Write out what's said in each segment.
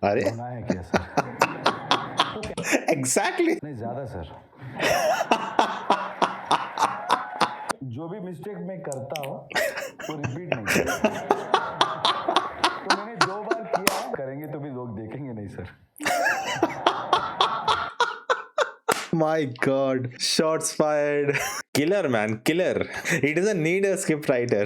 अरे गुनाह है क्या सर? एग्जैक्टली नहीं ज़्यादा सर। जो भी मिस्टेक मैं करता हूँ वो रिपीट नहीं करता। तो मैंने 2 बार किया है, करेंगे तो भी लोग देखेंगे नहीं sir. My God, shots fired. Killer, man, killer. He doesn't need a script writer.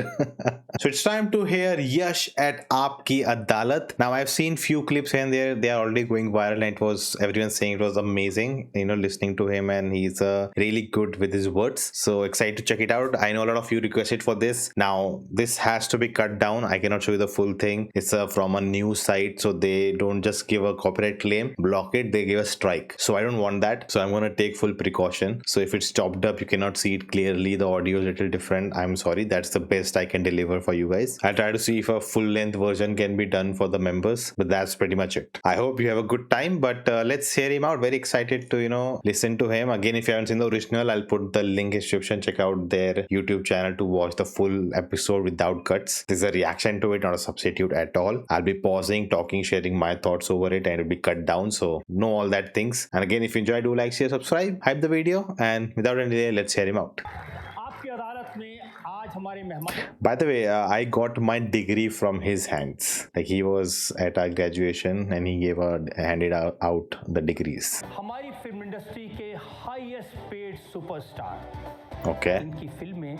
So it's time to hear Yash at Aapki Adalat. Now I've seen few clips here and there. They are already going viral, and it was everyone saying it was amazing. Listening to him, and he's really good with his words. So excited to check it out. I know a lot of you requested for this. Now this has to be cut down. I cannot show you the full thing. It's from a news site, so they don't just give a copyright claim, block it. They give a strike. So I don't want that. So I'm gonna take full precaution. So if it's chopped up, you cannot see it clearly. The audio is a little different. I'm sorry. That's the best I can deliver for you guys. I'll try to see if a full length version can be done for the members, but that's pretty much it. I hope you have a good time, but let's hear him out. Very excited to listen to him again. If you haven't seen the original, I'll put the link in description. Check out their YouTube channel to watch the full episode without cuts. This is a reaction to it, not a substitute at all. I'll be pausing, talking, sharing my thoughts over it, and it'll be cut down, so know all that things. And again, if you enjoy, do like, share, subscribe, hype the video, and without any delay, let's hear him out. आपकी अदालत में आज हमारे मेहमान By the way, I got my degree from his hands. Like he was at our graduation and he handed out the degrees. हमारी film industry के highest paid superstar Okay. इनकी फिल्में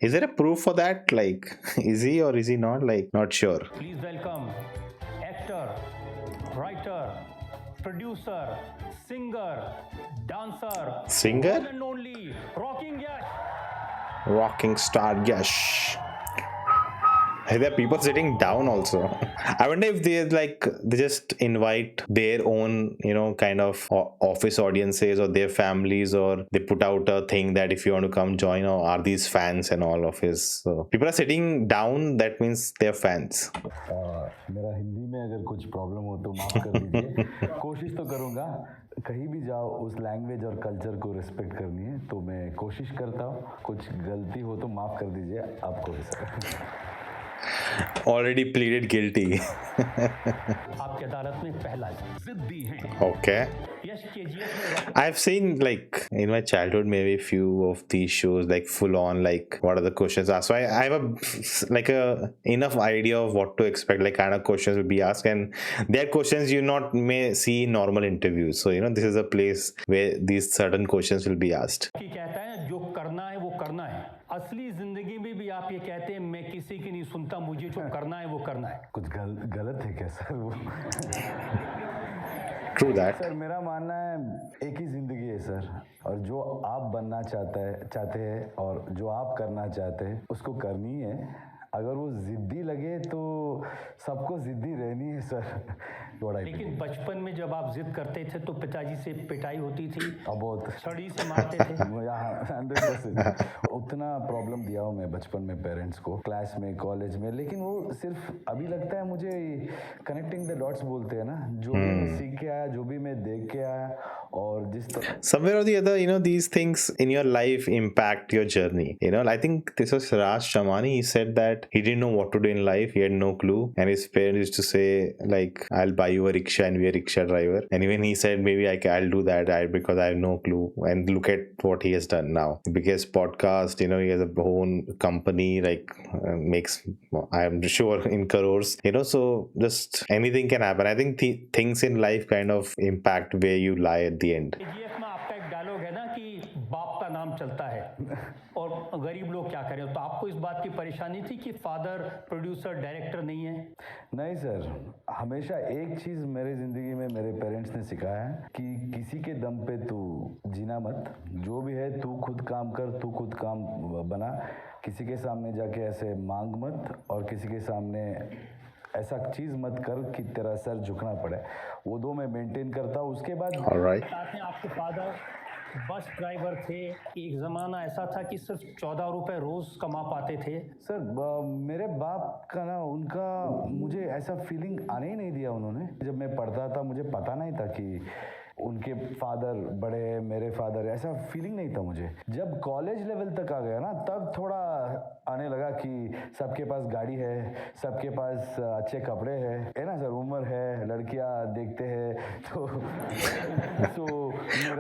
Is there a proof for that? Like, is he or is he not? Like, not sure. Please welcome actor writer producer singer dancer Singer? And only rocking Yash Rocking star Yash. Hey, there are people sitting down also. I wonder if they just invite their own, kind of office audiences or their families, or they put out a thing that if you want to come join, or are these fans and all of his. So people are sitting down. That means they're fans. मेरा हिंदी में अगर कुछ problem हो तो माफ़ कर दीजिए। कोशिश तो करूँगा, कहीं भी जाओ उस लैंग्वेज और कल्चर को रिस्पेक्ट करनी है, तो मैं कोशिश करता हूँ। कुछ गलती हो तो माफ़ कर दीजिए आपको भी सर। Already pleaded guilty. आपकी अदालत में पहला जिद्दी हैं Okay. यश केजीएफ में I've seen, like, in my childhood, maybe few of these shows, like full on, like what are the questions asked. So I have a enough idea of what to expect, like kind of questions will be asked, and there are questions you not may see in normal interviews. So this is a place where these certain questions will be asked. की कहता है जो करना है वो करना है असली जिंदगी में भी आप ये कहते हैं मैं किसी की नहीं सुनता मुझे जो करना है वो करना है कुछ गलत है क्या सर वो? True that. सर मेरा मानना है एक ही ज़िंदगी है सर, और जो आप बनना चाहते हैं और जो आप करना चाहते हैं उसको करनी है। अगर वो ज़िद्दी लगे तो सबको ज़िद्दी रहनी है सर। लेकिन बचपन में जब आप जिद करते थे तो पिताजी से पिटाई होती थी, बहुत छड़ी से मारते थे। 100% उतना प्रॉब्लम दिया हूँ मैं बचपन में पेरेंट्स को, क्लास में, कॉलेज में। लेकिन वो सिर्फ अभी लगता है मुझे कनेक्टिंग द डॉट्स बोलते हैं ना, जो भी मैं सीख के आया, जो भी मैं देख के आया, और जिस तरह Somewhere or the other, these things in your life impact your journey. I think this was Raj Shamani. He said that he didn't know what to do in life. He had no clue, and his parents used to say, like, I'll buy you a rickshaw and be a rickshaw driver. And even he said, maybe I'll do that because I have no clue. And look at what he has done now. Biggest podcast, he has a own company, like makes, I'm sure, in crores. So just anything can happen. I think things in life kind of impact where you lie at the end. KGF में आपका एक dialogue है ना कि बाप का नाम चलता है और गरीब लोग क्या करें, तो आपको इस बात की परेशानी थी कि फादर प्रोड्यूसर डायरेक्टर नहीं है? नहीं सर, हमेशा एक चीज़ मेरे ज़िंदगी में मेरे पेरेंट्स ने सिखाया है कि किसी के दम पे तू जीना मत, जो भी है तू खुद काम कर, तू खुद काम बना, किसी के सामने जाके ऐसे मांग मत, और किसी के सामने ऐसा चीज़ मत कर कि तेरा सर झुकना पड़े। वो दो मैं मेंटेन करता हूँ। उसके बाद Alright. साथ में आपके फादर बस ड्राइवर थे, एक ज़माना ऐसा था कि सिर्फ 14 रुपए रोज़ कमा पाते थे। सर मेरे बाप का ना, उनका मुझे ऐसा फीलिंग आने ही नहीं दिया उन्होंने। जब मैं पढ़ता था मुझे पता नहीं था कि उनके फादर बड़े हैं, मेरे फादर, ऐसा फीलिंग नहीं था मुझे। जब कॉलेज लेवल तक आ गया ना, तब थोड़ा आने लगा कि सबके पास गाड़ी है, सबके पास अच्छे कपड़े हैं, है ना सर, उम्र है, लड़कियां देखते हैं, तो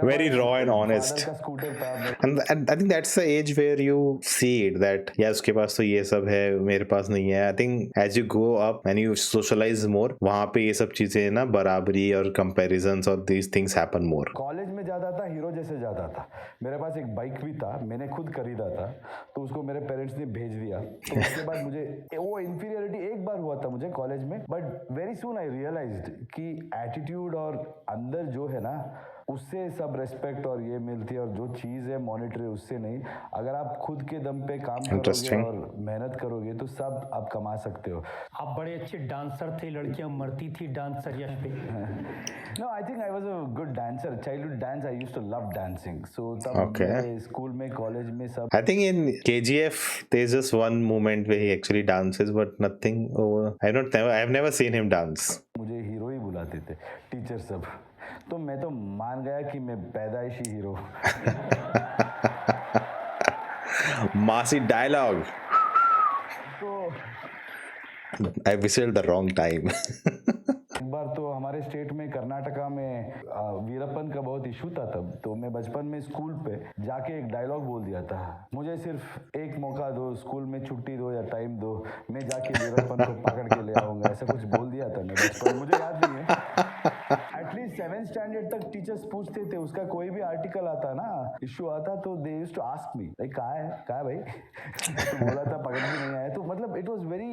Very raw and honest. Father का स्कूटर था। And I think that's the age where you see it that yeah उसके पास तो ये सब है मेरे पास नहीं है. I think as you grow up and you socialize more वहाँ पे ये सब चीजें ना बराबरी और comparisons और these things happen more. College में जाता था हीरो जैसे जाता था। मेरे पास एक बाइक भी था, मैंने खुद खरीदा था, तो उसको मेरे पेरेंट्स ने भेज दिया। तो उसके बाद मुझे वो इंफीरियरिटी एक बार हुआ था मुझे कॉलेज में, but very soon I realized कि एटीट्यूड और अंदर जो है ना, उससे सब रेस्पेक्ट और ये मिलती है, और जो चीज़ है मॉनिटरी उससे नहीं। अगर आप खुद के दम पे काम करोगे और मेहनत करोगे तो सब आप कमा सकते हो। आप बड़े अच्छे डांसर थे, लड़कियां मरती थी डांसर यश पे। No, I think I was a good dancer. Childhood dance I used to love dancing, so तब Okay. मेरे स्कूल में, कॉलेज में सब। I think in KGF there's just one moment where he actually dances but nothing over. I've never seen him dance. मुझे hero ही बुलाते थे teacher सब, तो मैं तो मान गया कि मैं पैदाइशी हीरो। Marcy dialogue. तो I whistled the wrong time. एक बार तो हमारे स्टेट में, कर्नाटका में वीरप्पन का बहुत इशू था तब, तो मैं बचपन में स्कूल पे जाके एक डायलॉग बोल दिया था, मुझे सिर्फ एक मौका दो, स्कूल में छुट्टी दो या टाइम दो, मैं जाके वीरप्पन को पकड़ के ले आऊंगा, ऐसा कुछ बोल दिया था मैं बचपन, मुझे याद नहीं है। एटलीस्ट 7th स्टैंडर्ड तक टीचर्स पूछते थे, उसका कोई भी आर्टिकल आता ना, इशू आता, तो they used to ask me like कहाँ है भाई। तो बोला था पकड़ के नहीं आया, तो मतलब it was very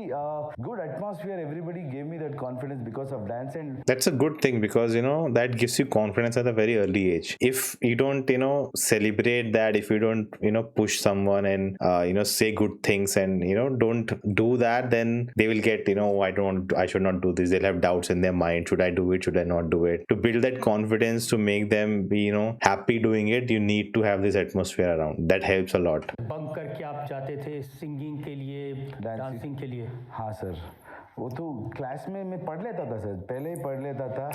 good atmosphere, everybody gave me that confidence because of dance. And That's a good thing because that gives you confidence at a very early age. If you don't celebrate that, if you don't push someone and say good things and don't do that, then they will get I should not do this. They'll have doubts in their mind, should I do it, should I not do it. To build that confidence, to make them be happy doing it, you need to have this atmosphere around. That helps a lot. Bunk करके आप जाते थे singing के लिए, dancing के लिए? हाँ sir, वो तो क्लास में मैं पढ़ लेता था सर, पहले ही पढ़ लेता था।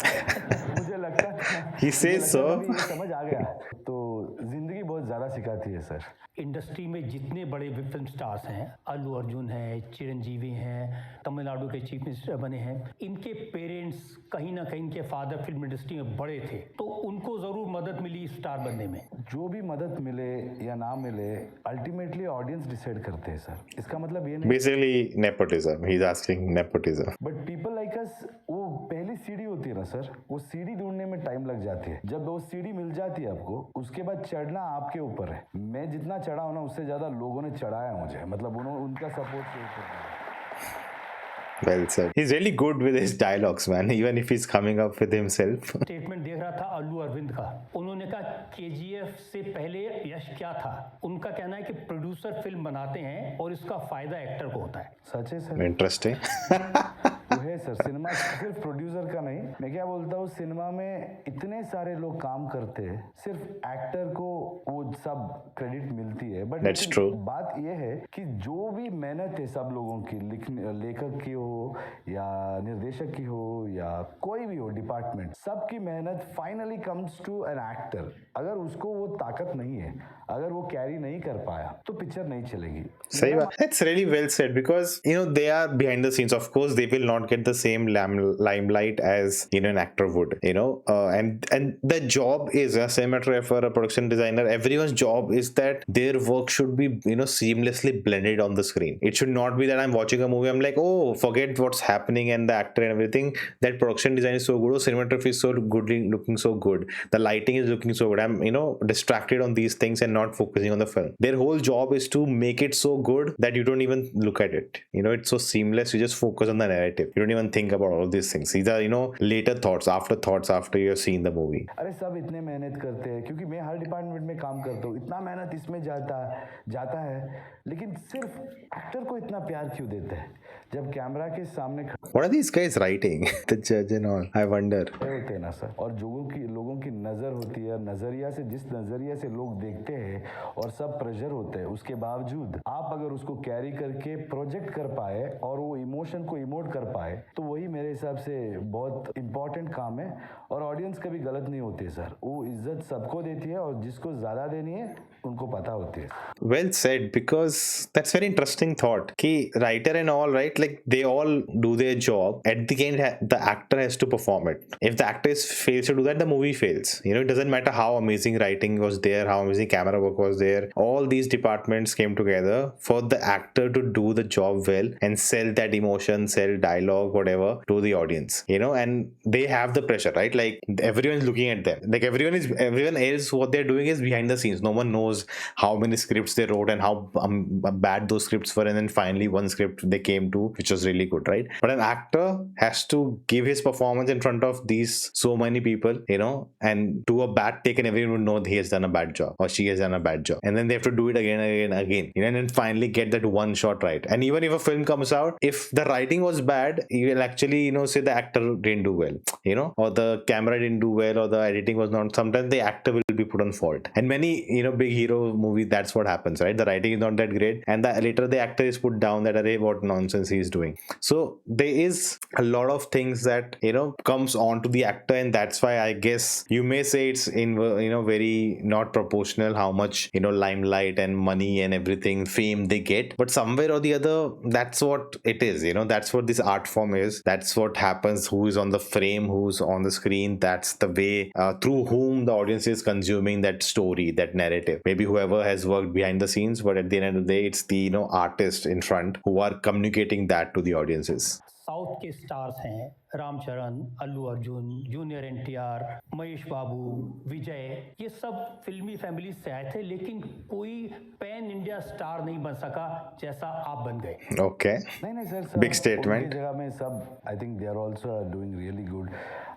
मुझे लगता था He says so. ये समझ आ गया, तो जिंदगी बहुत ज़्यादा सिखाती है सर। इंडस्ट्री में जितने बड़े फिल्म स्टार्स हैं, अल्लू अर्जुन है, चिरंजीवी हैं, तमिलनाडु के चीफ मिनिस्टर बने हैं, इनके पेरेंट्स कहीं ना कहीं, इनके फादर फिल्म इंडस्ट्री में बड़े थे, तो उनको ज़रूर मदद मिली स्टार बनने में। जो भी मदद मिले या ना मिले, अल्टीमेटली ऑडियंस डिसाइड करते हैं सर। इसका मतलब ये नहीं, Basically nepotism. He's asking nepotism. But people like us, वो पहली सीढ़ी होती है ना सर, वो सीढ़ी ढूंढने में टाइम लग जाती है। जब वो सीढ़ी मिल जाती है आपको, उसके बाद चढ़ना आपके ऊपर है। मैं जितना चढ़ा हूं ना, उससे ज्यादा लोगों ने चढ़ाया मुझे, मतलब उनका सपोर्ट के ऊपर। Well said. He's really good with his dialogues, man. Even if he's coming up with himself. Statement देख रहा था अल्लू अरविंद का, उन्होंने कहा KGF से पहले यश क्या था। उनका कहना है कि प्रोड्यूसर फिल्म बनाते हैं और इसका फायदा एक्टर को होता है। सच है सर। Interesting. वो है सर, सिनेमा सिर्फ प्रोड्यूसर का नहीं। मैं क्या बोलता हूँ, सिनेमा में इतने सारे लोग काम करते हैं, सिर्फ एक्टर को वो सब क्रेडिट मिलती है, बट That's true. बात ये है कि जो भी मेहनत है सब लोगों की, लेखक की हो या निर्देशक की हो या कोई भी हो डिपार्टमेंट, सबकी मेहनत finally comes to an actor. अगर उसको वो ताकत नहीं है, अगर वो कैरी नहीं कर पाया, तो पिक्चर नहीं चलेगी। सही बात। That's really well said because they are behind the scenes. Of course, they will not get the same limelight as an actor would. And the job is a cinematographer, a production designer. Everyone's job is that their work should be seamlessly blended on the screen. It should not be that I'm watching a movie, I'm like, oh, forget what's happening and the actor and everything. That production design is so good. Oh, cinematography is so good, looking so good. The lighting is looking so good. I'm distracted on these things and not focusing on the film. Their whole job is to make it so good that you don't even look at it. It's so seamless. You just focus on the narrative. You don't even think about all these things. These are later thoughts after you have seen the movie. अरे सब इतने मेहनत करते हैं, क्योंकि मैं हर department में काम करता हूँ, इतना मेहनत इसमें जाता है, लेकिन सिर्फ एक्टर को इतना प्यार क्यों देते हैं जब कैमरा के सामने? What are these guys writing? The judge and all. I wonder. होते हैं ना सर, और लोगों की नजर होती है, नजरिया से, जिस नजरिया से लोग देखते हैं, और सब प्रेशर होते हैं, उसके बावजूद आप अगर उसको कैरी करके प्रोजेक्ट कर पाए और वो इमोशन को इमोट कर पाए, तो वही मेरे हिसाब से बहुत इम्पोर्टेंट काम है और ऑडियंस कभी गलत नहीं होती है सर, वो इज्जत सबको देती है और जिसको ज़्यादा देनी है उनको पता होती है। Well said, because that's very interesting thought. Ki writer and all, right? Like they all do their job. At the end, the actor has to perform it. If the actor fails to do that, the movie fails. You know, it doesn't matter how amazing writing was there, how amazing camera work was there. All these departments came together for the actor to do the job well and sell that emotion, sell dialogue, whatever, to the audience. You know, and they have the pressure, right? Like everyone's looking at them. Like everyone else, what they're doing is behind the scenes. No one knows how many scripts they wrote and how bad those scripts were, and then finally one script they came to which was really good, right? But an actor has to give his performance in front of these so many people, you know, and do a bad take and everyone would know he has done a bad job or she has done a bad job, and then they have to do it again, you know, and then finally get that one shot right. And even if a film comes out, if the writing was bad, you will actually, you know, say the actor didn't do well, you know, or the camera didn't do well, or the editing was not. Sometimes the actor will be put on fault, and many, you know, big hero movie, that's what happens, right? The writing is not that great, and later the actor is put down that, array, what nonsense he is doing. So there is a lot of things that, you know, comes on to the actor, and that's why I guess you may say it's in, you know, very not proportional how much, you know, limelight and money and everything, fame they get, but somewhere or the other, that's what it is, you know, that's what this art form is, that's what happens, who is on the frame, who's on the screen, that's the way through whom the audience is consuming that story, that narrative. Maybe whoever has worked behind the scenes, but at the end of the day, it's the, you know, artist in front who are communicating that to the audiences. South के stars हैं Ramcharan, Allu Arjun, junior NTR, Mahesh बाबू, विजय, ये सब फिल्मी family से आए थे, लेकिन कोई पैन इंडिया स्टार नहीं बन सका जैसा आप बन गए। Okay. नहीं सर, सब Big statement. उनकी जगह में सब, I think they are also doing really good.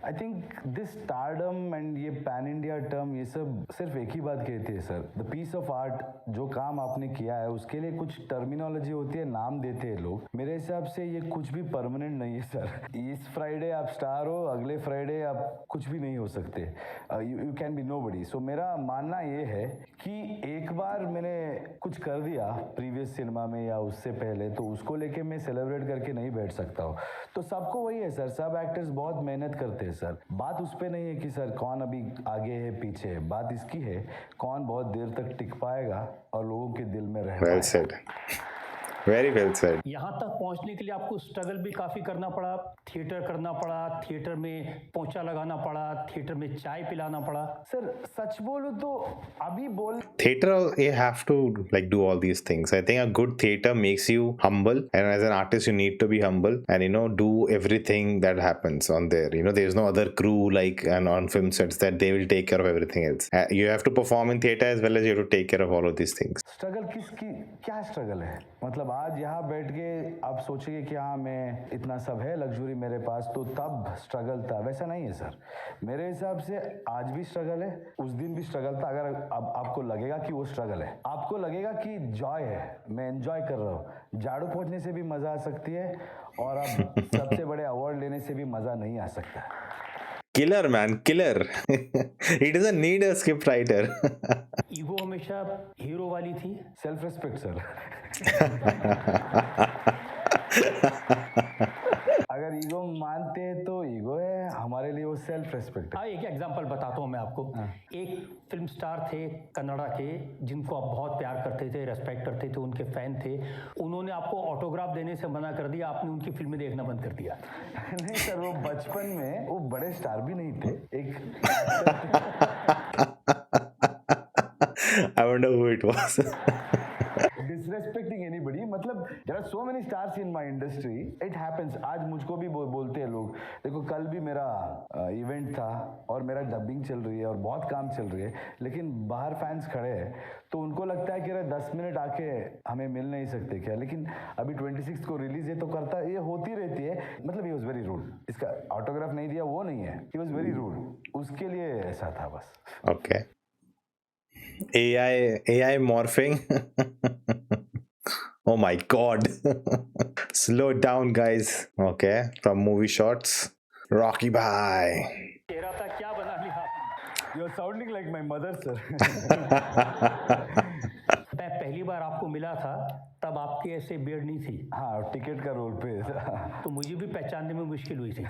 I think this stardom and ये पैन इंडिया टर्म, ये सब सिर्फ एक ही बात कहती है sir, the piece of art, जो काम आपने किया है उसके लिए कुछ टर्मिनोलॉजी होती है, नाम देते हैं लोग। मेरे हिसाब से ये कुछ भी परमानेंट नहीं है सर। इस फ्राइडे आप स्टार हो, अगले फ्राइडे आप कुछ भी नहीं हो सकते, यू कैन बी नोबडी। सो मेरा मानना ये है कि एक बार मैंने कुछ कर दिया प्रीवियस सिनेमा में या उससे पहले, तो उसको लेके मैं सेलिब्रेट करके नहीं बैठ सकता हूँ। तो सबको वही है सर, सब एक्टर्स बहुत मेहनत करते हैं सर। बात उस पर नहीं है कि सर कौन अभी आगे है पीछे है, बात इसकी है कौन बहुत देर तक टिक पाएगा और लोगों के दिल में रह Well said. Very well said. यहाँ तक पहुँचने के लिए आपको स्ट्रगल भी काफ़ी करना पड़ा, थिएटर करना पड़ा, थिएटर में पोंछा लगाना पड़ा, थिएटर में चाय पिलाना पड़ा। सर सच बोलूं तो अभी बोल Theater, you have to like do all these things. I think a good theater makes you humble, and as an artist you need to be humble and, you know, do everything that happens on there. You know, there's no other crew like and on film sets that they will take care of everything else. You have to perform in theater as well as you have to take care of all of these things. Struggle किसकी क्या struggle है? मतलब आज यहाँ बैठ के आप सोचेंगे कि हाँ मैं इतना सब है लग्जरी मेरे पास, तो तब स्ट्रगल था, वैसा नहीं है सर। मेरे हिसाब से आज भी स्ट्रगल है, उस दिन भी स्ट्रगल था। अगर अब आपको लगेगा कि वो स्ट्रगल है, आपको लगेगा कि जॉय है, मैं एंजॉय कर रहा हूँ, झाड़ू पोंछने से भी मजा आ सकती है और अब सबसे बड़े अवार्ड लेने से भी मजा नहीं आ सकता। Killer, man, killer. He doesn't need a script writer. Ego हमेशा हीरो वाली थी। Self respect sir. अगर ईगो मानते हैं तो ईगो है, हमारे लिए वो सेल्फ रिस्पेक्ट है। एक एग्जांपल बताता हूँ मैं आपको। एक फिल्म स्टार थे कन्नड़ा के, जिनको आप बहुत प्यार करते थे, रेस्पेक्ट करते थे, उनके फैन थे। उन्होंने आपको ऑटोग्राफ देने से मना कर दिया, आपने उनकी फिल्में देखना बंद कर दिया। नहीं सर, वो बचपन में वो बड़े स्टार भी नहीं थे, एक I wonder who it was. Disrespecting anybody, मतलब there are so many stars in my industry, it happens. आज मुझको भी बोलते हैं लोग, देखो कल भी मेरा इवेंट था और मेरा डबिंग चल रही है और बहुत काम चल रही है, लेकिन बाहर फैंस खड़े हैं, तो उनको लगता है कि अरे 10 मिनट आके हमें मिल नहीं सकते क्या? लेकिन अभी 26 को रिलीज है तो करता, ये होती रहती है। मतलब ही वॉज वेरी रूड, इसका ऑटोग्राफ नहीं दिया वो नहीं है, ही वॉज वेरी रूड, उसके लिए ऐसा था बस। Okay. AI morphing. Oh my god. Slow down, guys. Okay, from movie shots. Rocky Bhai. चेहरा था, क्या बना लिया आपने? You are sounding like my mother, sir. मैं पहली बार आपको मिला था तब आपकी ऐसे बियर्ड नहीं थी। हाँ, टिकट का रोल पे तो मुझे भी पहचानने में मुश्किल हुई थी।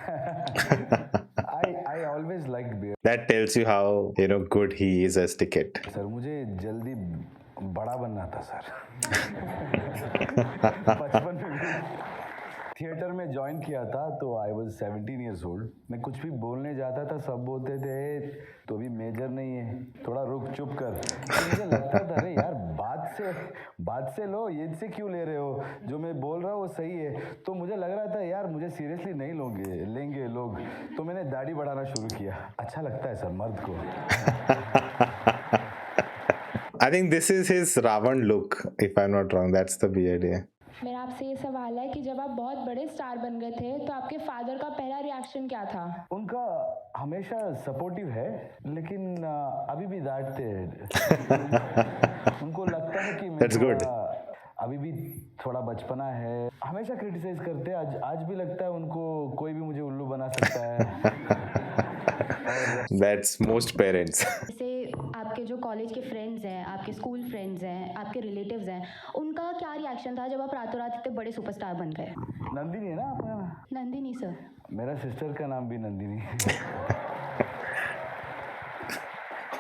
I always liked beard. That tells you how, good he is as Ticket. Sir मुझे जल्दी बड़ा बनना था सर। बचपन में भी थिएटर में ज्वाइन किया था तो आई वॉज 17 ईयर्स ओल्ड। मैं कुछ भी बोलने जाता था, सब बोलते थे तो भी मेजर नहीं है, थोड़ा रुक चुप कर। तो मुझे लगता था अरे यार बात से लो, ये से क्यों ले रहे हो, जो मैं बोल रहा हूँ वो सही है। तो मुझे लग रहा था यार मुझे सीरियसली नहीं लेंगे लोग, तो मैंने दाढ़ी बढ़ाना शुरू किया। अच्छा लगता है सर मर्द को। I think this is his Ravan look, if I'm not wrong. That's the beard, yeah. मेरा आपसे ये सवाल है कि जब आप बहुत बड़े स्टार बन गए थे तो आपके फादर का पहला रिएक्शन क्या था? उनका हमेशा सपोर्टिव है, लेकिन अभी भी डांटते हैं। उनको लगता है कि That's good. अभी भी थोड़ा बचपना है, हमेशा क्रिटिसाइज करते हैं। आज भी लगता है उनको कोई भी मुझे उल्लू बना सकता है। That's most parents. जैसे आपके जो कॉलेज के फ्रेंड्स हैं, आपके स्कूल फ्रेंड्स हैं, आपके रिलेटिव्स हैं, उनका क्या रिएक्शन था जब आप रातों रात इतने बड़े सुपरस्टार बन गए? नंदिनी है ना आपका? नंदिनी सर। मेरा सिस्टर का नाम भी Nandini.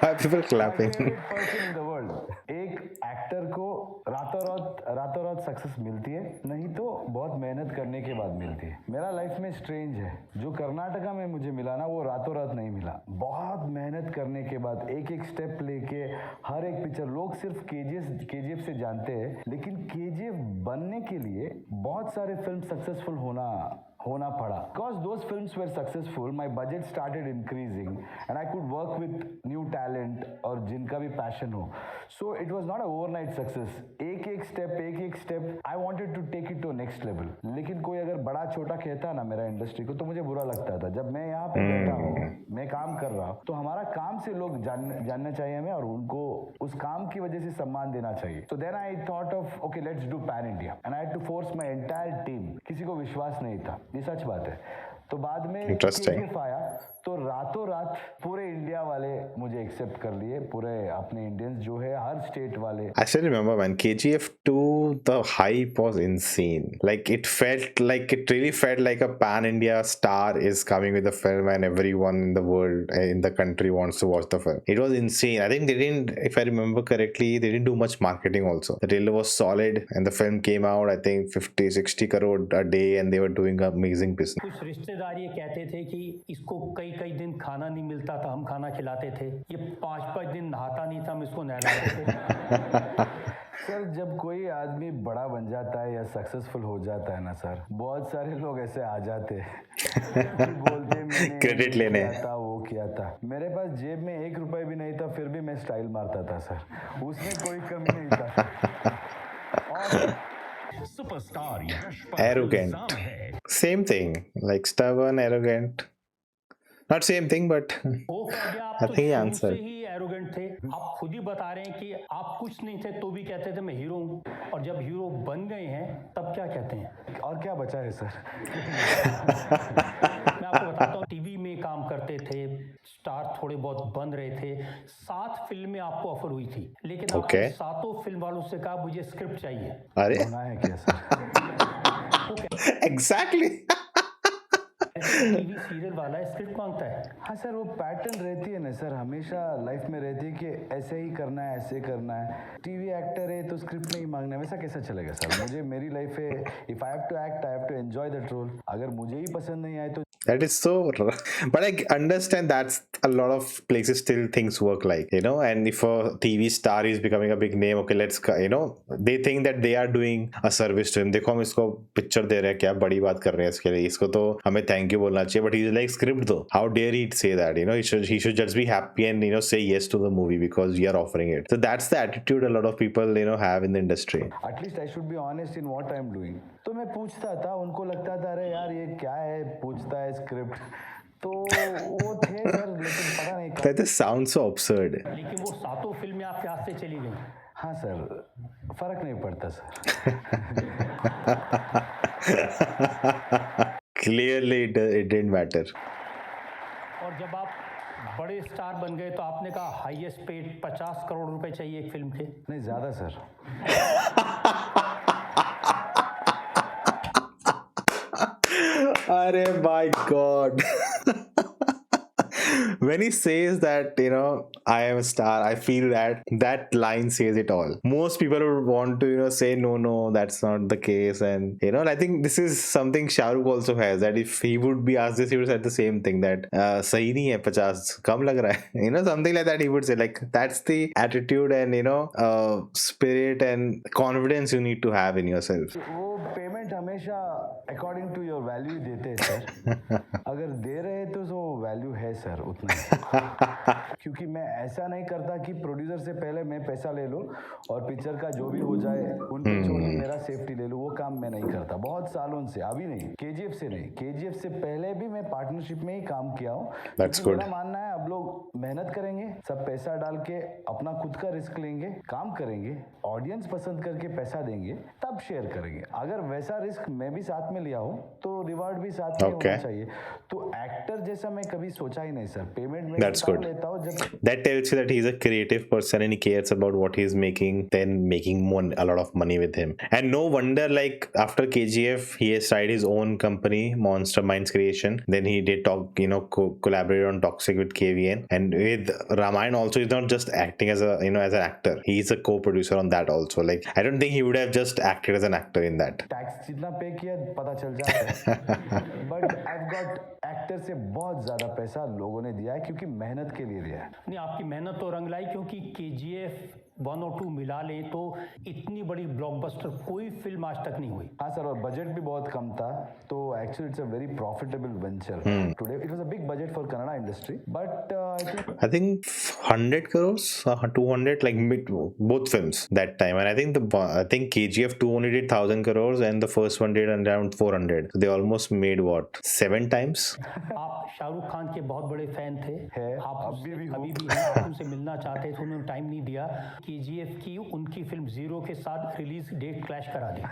Why are people clapping? Person in the world. एक एक्टर को रातों रात सक्सेस मिलती है, नहीं तो बहुत मेहनत करने के बाद मिलती है। मेरा लाइफ में स्ट्रेंज है, जो कर्नाटका में मुझे मिला ना वो रातों रात नहीं मिला। बहुत मेहनत करने के बाद एक स्टेप लेके हर एक पिक्चर, लोग सिर्फ केजीएफ से जानते हैं, लेकिन केजीएफ बनने के लिए बहुत सारे फिल्म सक्सेसफुल होना पड़ा। Because those films were successful, my budget started increasing and I could work with new talent और जिनका भी passion हो। So it was not a overnight success. एक step I wanted to take it to next level। लेकिन कोई अगर बड़ा छोटा कहता ना मेरा इंडस्ट्री को, तो मुझे बुरा लगता था। जब मैं यहाँ पे बैठा हूँ, मैं काम कर रहा हूँ, तो हमारा काम से लोग जानना चाहिए हमें, और उनको उस काम की वजह से सम्मान देना चाहिए। So then I thought of okay, let's do pan India and I had to force my entire team। किसी को विश्वास नहीं था, ये सच बात है। तो बाद में केजीएफ आया तो रातों रात पूरे इंडिया वाले मुझे एक्सेप्ट कर लिए, पूरे अपने इंडियंस जो है हर स्टेट वाले। I still remember, man, KGF 2, the hype was insane. Like it really felt like a pan-India star is coming with the film and everyone in the world, in the country wants to watch the film. It was insane. I think they didn't, if I remember correctly, they didn't do much marketing also. The trailer was solid and the film came out, I think 50-60 crore a day, and they were doing amazing business. कुछ रिश्तेदार ये कहते थे कि इसको कई दिन खाना नहीं मिलता था, हम खाना खिलाते थे। ये 5 दिन नहाता नहीं था, हम इसको नहलाते थे। सर जब कोई आदमी बड़ा बन जाता है या सक्सेसफुल हो जाता है ना सर, बहुत सारे लोग ऐसे आ जाते हैं बोलते मैंने क्रेडिट लेने वो किया था। मेरे पास जेब में 1 रुपए भी नहीं था, फिर भी मैं स्टाइल मारता था सर, उसमें कोई कमी नहीं था। और सुपरस्टार यश पर Arrogant. इल्जाम है। Same thing, like stubborn, arrogant. Not same thing, but हो क्या गया, आप I तो think he शुरू answered. से ही एरोगेंट थे। आप खुद ही बता रहे हैं कि आप कुछ नहीं थे तो भी कहते थे मैं हीरो हूँ, और जब हीरो बन गए हैं तब क्या कहते हैं? और क्या बचा है सर? मैं आपको बताता हूँ, टीवी में काम करते थे, स्टार थोड़े बहुत बन रहे थे, 7 फिल्में आपको ऑफर हुई थी, लेकिन Okay. आपने 7 फिल्म वालों से कहा मुझे स्क्रिप्ट चाहिए। अरे होना है क्या सर? exactly. टीवी सीरियल वाला स्क्रिप्ट मांगता है। हाँ सर, वो पैटर्न रहती है ना सर, हमेशा लाइफ में रहती है कि ऐसे ही करना है, ऐसे करना है। टीवी एक्टर है तो स्क्रिप्ट नहीं मांगना है, वैसा कैसा चलेगा सर? मुझे मेरी लाइफ है, if I have to act I have to enjoy that role. अगर मुझे ही पसंद नहीं आए तो That is so, but I understand that's a lot of places still things work like, and if a TV star is becoming a big name, okay, let's, they think that they are doing a service to him. देखो हम इसको picture दे रहे हैं, क्या बड़ी बात कर रहे हैं इसके लिए, इसको तो हमें थैंक यू बोलना चाहिए, but he's like script दो, how dare he say that, he should just be happy and say yes to the movie because we are offering it. So that's the attitude a lot of people have in the industry. At least I should be honest in what I am doing. तो मैं पूछता था, उनको लगता था अरे यार ये क्या है, पूछता है स्क्रिप्ट, तो वो थे सर, लेकिन पता नहीं That just sounds so absurd. लेकिन वो 7 फिल्में आपके हाथ से चली गई। हाँ सर, फर्क नहीं पड़ता sir. Clearly it didn't matter. और जब आप बड़े स्टार बन गए तो आपने कहा हाईएस्ट पेड 50 करोड़ रुपए चाहिए एक फिल्म के। नहीं ज़्यादा सर, अरे my God. When he says that, I am a star, I feel that line says it all. Most people would want to, say, no, that's not the case. And, I think this is something Shah Rukh also has, that if he would be asked this, he would say the same thing, that, sahi nahi hai 50, kam lag raha hai. Something like that he would say. Like, that's the attitude and, spirit and confidence you need to have in yourself. वो payment हमेशा according to your value देते हैं sir. अगर दे रहे तो value है sir उतना ही। क्योंकि मैं ऐसा नहीं करता कि प्रोड्यूसर से पहले मैं पैसा ले लूँ और पिक्चर का जो भी हो जाए उन पे छोड़ के मेरा सेफ्टी ले लूँ, वो काम मैं नहीं करता बहुत सालों से। अभी नहीं, केजीएफ से नहीं, केजीएफ से पहले भी मैं पार्टनरशिप में ही काम किया हूँ। मेरा मानना है अब लोग मेहनत करेंगे, सब पैसा डाल के अपना खुद का रिस्क लेंगे, काम करेंगे, ऑडियंस पसंद करके पैसा देंगे, तब शेयर करेंगे। अगर वैसा रिस्क मैं भी साथ में लिया हूँ तो रिवार्ड भी साथ में होना चाहिए। तो एक्टर जैसा मैं कभी सोचा ही नहीं सर। पेमेंट में लेता हूँ जब that tells you that he's a creative person and he cares about what he's making, then making a lot of money with him. And no wonder, like, after KGF he has started his own company, Monster Minds Creation. Then he did collaborate on Toxic with KVN, and with Ramayana also. He's not just acting as a as an actor, he's a co-producer on that also. Like, I don't think he would have just acted as an actor in that. Tax जितना पे किया पता चल जाता है। But I got actor से बहुत ज्यादा पैसा लोगों ने दिया है क्योंकि मेहनत के लिए दिया है। नहीं, आपकी मेहनत तो रंग लाई, क्योंकि केजीएफ 1 और 2 मिला लें तो इतनी बड़ी ब्लॉकबस्टर कोई फिल्म आज तक नहीं हुई। हाँ सर, और बजट भी बहुत कम था, तो actually it's a very profitable venture today. It was a big budget for Kannada industry, but I think 100 crores, 200, like both films that time. And I think KGF 2 only did 1,000 crores and the first one did around 400. So they almost made what, 7 times? आप शाहरुख खान के बहुत बड़े fan थे, आप अभी भी हैं, आप उनसे मिलना चाहते थे, उन्होंने टाइम नहीं दिया। केजीएफ की उनकी फिल्म जीरो के साथ रिलीज डेट क्लैश करा दी।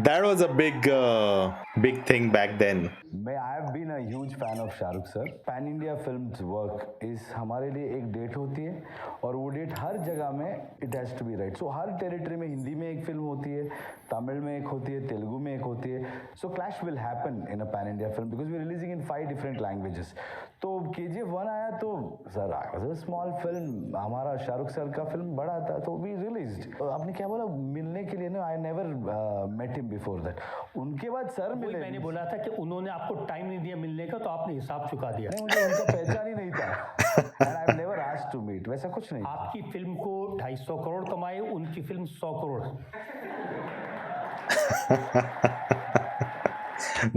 That was a big thing back then. I have been a huge fan of Shahrukh sir. Pan India films work इस हमारे लिए एक डेट होती है और वो डेट हर जगह में it has to be right. So हर टेरिटरी में हिंदी में एक फिल्म होती है, तमिल में एक होती है, तेलुगु में एक होती है। So clash will happen in a pan India film because we are releasing in 5 different languages. तो KGF 1 आया तो sir I was a small film, हमारा शाहरुख सर का फिल्म बड़ा था तो वी रिलीज्ड। आपने क्या बोला मिलने के लिए ना, I never met him before that. उनके बाद सर मिले। मैंने बोला था कि उन्होंने आपको टाइम नहीं दिया मिलने का, तो आपने हिसाब चुका दिया। नहीं, मुझे उनका पहचान ही नहीं था। And I've never asked to meet, वैसा कुछ नहीं। आपकी फिल्म को 250 करोड़ कमाए, उनकी film 100 crore.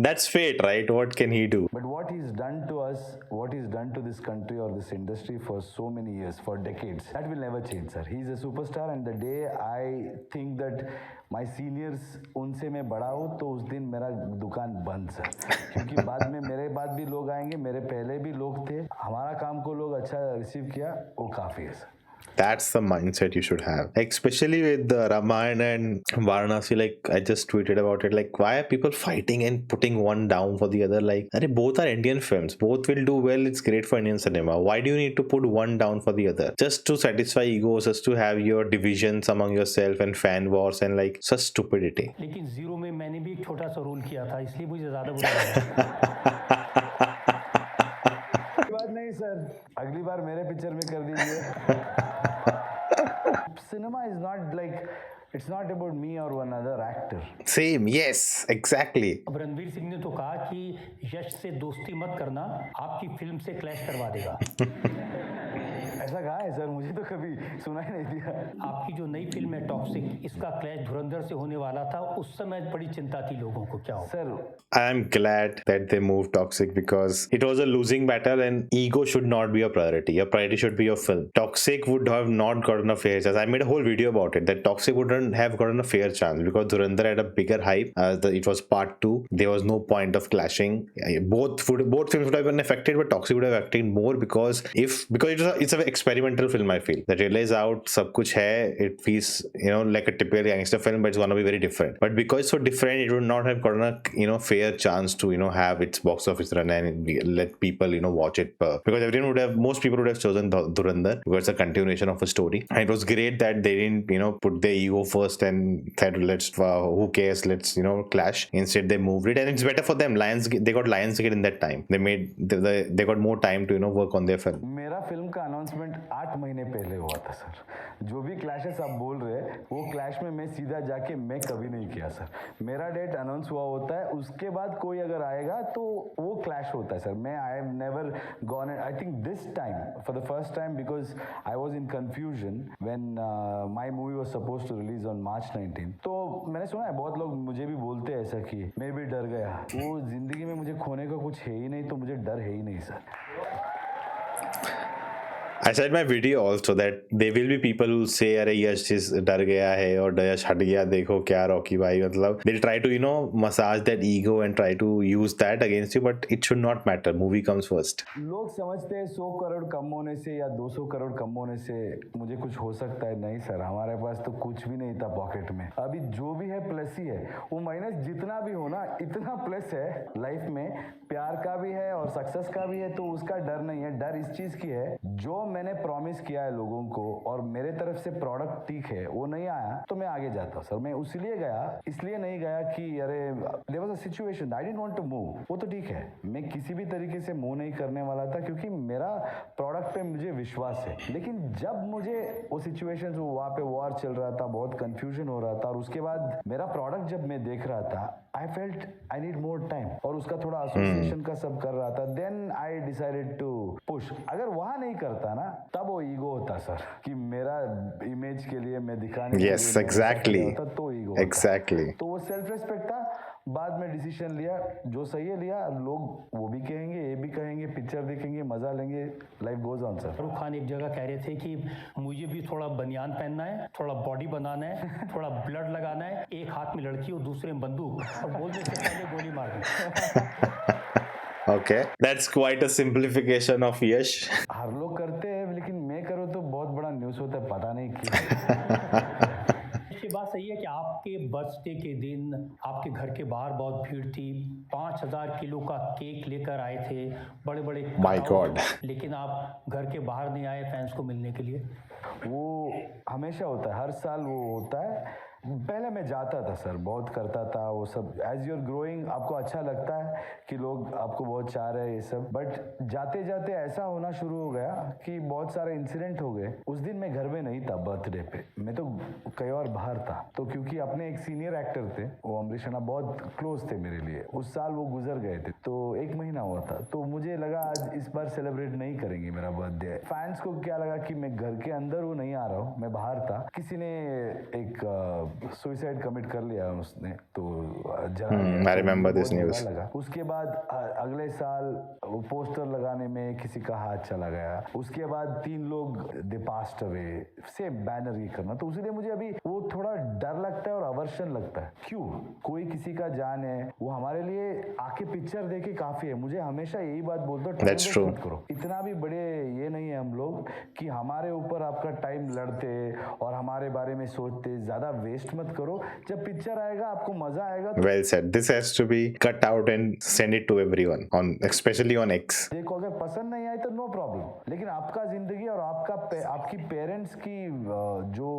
That's fate, right? What can he do? But what he's done to us, what he's done to this country or this industry for so many years, for decades, that will never change, sir. He's a superstar, and the day I think that my seniors उनसे मैं बड़ा हूँ तो उस दिन मेरा दुकान बंद सर। क्योंकि बाद में मेरे बाद भी लोग आएंगे, मेरे पहले भी लोग थे, हमारा काम को लोग अच्छा रिसीव किया, वो काफ़ी है sir. That's the mindset you should have, especially with the Ramayana and Varanasi. Like, I just tweeted about it. Like, why are people fighting and putting one down for the other? Like, both are Indian films, both will do well, it's great for Indian cinema. Why do you need to put one down for the other just to satisfy egos, just to have your divisions among yourself and fan wars and like such stupidity? लेकिन zero में मैंने भी एक छोटा सा role किया था, इसलिए मुझे ज्यादा बुरा लगा। बात नहीं सर, अगली बार मेरे पिक्चर में कर दीजिए। Cinema is not like, it's not about me or one other actor. Same, yes, exactly. अब रणवीर सिंह ने तो कहा कि यश से दोस्ती मत करना, आपकी फिल्म से क्लैश करवा देगा। ऐसा कहा है सर, मुझे तो कभी सुना ही नहीं दिया। आपकी जो नई फिल्म है टॉक्सिक, इसका क्लैश धुरंधर से होने वाला था, उस समय बड़ी चिंता थी लोगों को, क्या हो? Sir, I'm glad that they moved Toxic because it was a losing battle and ego should not be your priority. Your priority should be your film. Toxic would have not gotten a fair chance. I made a whole video about it, that Toxic would wouldn't have gotten a fair chance because Dhurandhar had a bigger hype. It was part 2. There was no point of clashing. Both films would have been affected, but Toxic would have affected more because it's an experimental film. I feel the trailer is out, सब कुछ है. It feels like a typical gangster film, but it's gonna be very different. But because it's so different, it would not have gotten a fair chance to have its box office run and let people watch it. Because most people would have chosen Dhurandhar because it's a continuation of a story. And it was great that they didn't put their ego first and said who cares, let's clash. Instead they moved it, and it's better for them. They got Lionsgate in that time. They got more time to work on their film. मेरा film का announcement 8 महीने पहले हुआ था sir. जो भी clashes आप बोल रहे हैं वो क्लैश में मैं सीधा जाके मैं कभी नहीं किया सर. मेरा डेट अनाउंस हुआ होता है, उसके बाद कोई अगर आएगा तो वो क्लैश होता है सर. मैं I have never gone. I think this time for the first time because I was in confusion when my movie was supposed to release on March 19. तो मैंने सुना है बहुत लोग मुझे भी बोलते हैं ऐसा कि मैं भी डर गया. वो जिंदगी में मुझे खोने का कुछ है ही नहीं, तो मुझे डर है ही नहीं sir. I said in my video also that there will be people who say अरे यश डर गया है और यश हट गया, देखो क्या रॉकी भाई. मतलब they'll try to massage that ego and try to use that against you, but it should not matter. Movie comes first. लोग समझते हैं 100 करोड़ कम होने से या 200 करोड़ कम होने से मुझे कुछ हो सकता है. नहीं सर, हमारे पास तो कुछ भी नहीं था पॉकेट में. अभी जो भी है प्लस ही है. वो माइनस जितना भी हो ना, इतना प्लस है लाइफ में. प्यार का भी है और सक्सेस का भी है, तो उसका डर नहीं है. डर इस चीज की है, जो मैंने प्रॉमिस किया है लोगों को और मेरे तरफ से प्रोडक्ट ठीक है, वो नहीं आया तो मैं आगे जाता हूँ सर. मैं इसलिए गया, इसलिए नहीं गया कि अरे there was a situation I didn't want to move. वो तो ठीक है, मैं किसी भी तरीके से मूव नहीं करने वाला था क्योंकि मेरा प्रोडक्ट पे मुझे विश्वास है. लेकिन जब मुझे वो सिचुएशन, वहाँ पे वॉर चल रहा था, बहुत कंफ्यूजन हो रहा था, और उसके बाद मेरा प्रोडक्ट जब मैं देख रहा था, I felt I need more time, और उसका थोड़ा एसोसिएशन का सब कर रहा था. Then I decided to push. अगर वहां नहीं करता ना, तब वो ईगो होता सर कि मेरा इमेज के लिए मैं दिखाने के Yes, लिए exactly. होता, तो ईगो Exactly. तो वो सेल्फ रिस्पेक्ट था. बाद में डिसीजन लिया, जो सही है लिया. लोग वो भी कहेंगे, ये भी कहेंगे, पिक्चर देखेंगे, मजा लेंगे, life goes on sir. Shahrukh Khan एक जगह कह रहे थे कि मुझे भी थोड़ा बनियान पहनना है, थोड़ा बॉडी बनाना है, थोड़ा ब्लड लगाना है, एक हाथ में लड़की और दूसरे में बंदूक, और बोलने से पहले गोली मार दी. Okay, that's quite a simplification of Yash. हर लोग करते हैं, लेकिन मैं करूँ तो बहुत बड़ा न्यूज़ होता है, पता नहीं क्यों. ये बात सही है कि आपके बर्थडे के दिन आपके घर के बाहर बहुत भीड़ थी. 5000 किलो का केक लेकर आए थे, बड़े बड़े. My God. लेकिन आप घर के बाहर नहीं आए फैंस को मिलने के लिए. वो हमेशा होता है, हर साल वो होता है. पहले मैं जाता था सर, बहुत करता था वो सब. एज यूर ग्रोइंग आपको अच्छा लगता है कि लोग आपको बहुत चाह रहे हैं ये सब, बट जाते जाते ऐसा होना शुरू हो गया कि बहुत सारे इंसिडेंट हो गए. उस दिन मैं घर में नहीं था बर्थडे पे, मैं तो कहीं और बाहर था. तो क्योंकि अपने एक सीनियर एक्टर थे, वो अमरीश राणा, बहुत क्लोज थे मेरे लिए. उस साल वो गुजर गए थे, तो 1 महीना हुआ था. तो मुझे लगा आज इस बार सेलिब्रेट नहीं करेंगे मेरा बर्थडे. फैंस को क्या लगा कि मैं घर के अंदर वो नहीं आ रहा हूँ, मैं बाहर था. किसी ने एक सुसाइड कमिट कर लिया उसने, तो I remember this news. उसके बाद अगले साल वो पोस्टर लगाने में किसी का हाथ चला गया. उसके बाद 3 लोग दे पास्ट अवे, सेम बैनर ये करना. तो इसलिए मुझे अभी वो थोड़ा डर लगता है और अवर्शन लगता है. क्यों, कोई किसी का जान है, वो हमारे लिए आके पिक्चर देखे काफी है. मुझे हमेशा यही बात बोलता हूँ, That's true. करो. इतना भी बड़े ये नहीं है हम लोग कि हमारे ऊपर आपका टाइम लड़ते और हमारे बारे में सोचते. ज्यादा वेस्ट मत करो. जब पिक्चर आएगा आपको मजा आएगा. Well said. This has to be cut out and send it to everyone, especially on X. देखो, अगर पसंद नहीं आए तो नो प्रॉब्लम, लेकिन आपका जिंदगी और आपकी पेरेंट्स की जो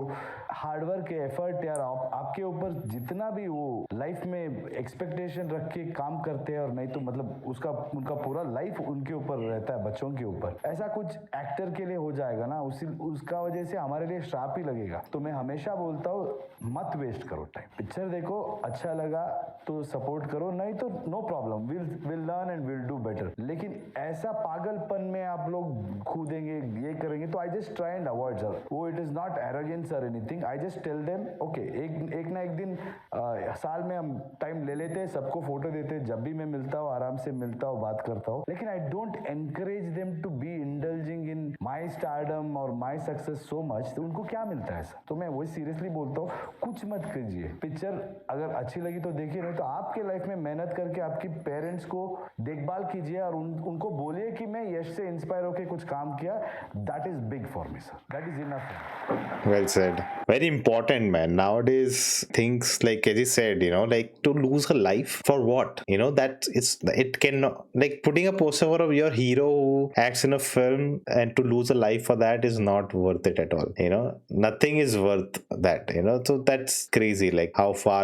हार्डवर्क है, एफर्ट, यार आपके ऊपर जितना भी वो लाइफ में एक्सपेक्टेशन रख के काम करते हैं, और नहीं तो मतलब उनका पूरा लाइफ उनके ऊपर रहता है, बच्चों के ऊपर. ऐसा कुछ एक्टर के लिए हो जाएगा ना, उसका वजह से हमारे लिए श्राप ही लगेगा. तो मैं हमेशा बोलता हूँ, मत वेस्ट करो टाइम. पिक्चर देखो, अच्छा लगा तो सपोर्ट करो, नहीं तो no problem, will learn and will do better. लेकिन ऐसा पागल पागलपन में आप लोग कूदेंगे, ये करेंगे, तो I just try and avoid sir. वो इट इज नॉट एरोगेंस और anything. I just tell them okay, एक ना एक दिन साल में हम टाइम ले लेते हैं, सबको फोटो देते हैं, जब भी मैं मिलता हूँ आराम से मिलता हूँ, बात करता हूँ. लेकिन I don't encourage them to be indulging in my stardom और माई सक्सेस सो मच. तो उनको क्या मिलता है सर? तो मैं वही सीरियसली बोलता हूँ, कुछ मत कीजिए. पिक्चर अगर अच्छी लगी तो देखिए, नहीं तो आपके लाइफ में मेहनत करके आपकी पेरेंट्स को देखभाल कीजिए और उनको बोलिए कि मैं यश से इंस्पायर होकर कुछ काम किया. That is big for me sir. That is enough. Well said. Very important, man. Nowadays, things like as you said, like to lose a life for what? It cannot, like putting a poster of your hero who acts in a film and to lose a life for that is not worth it at all. Nothing is worth that. So that's crazy. Like how far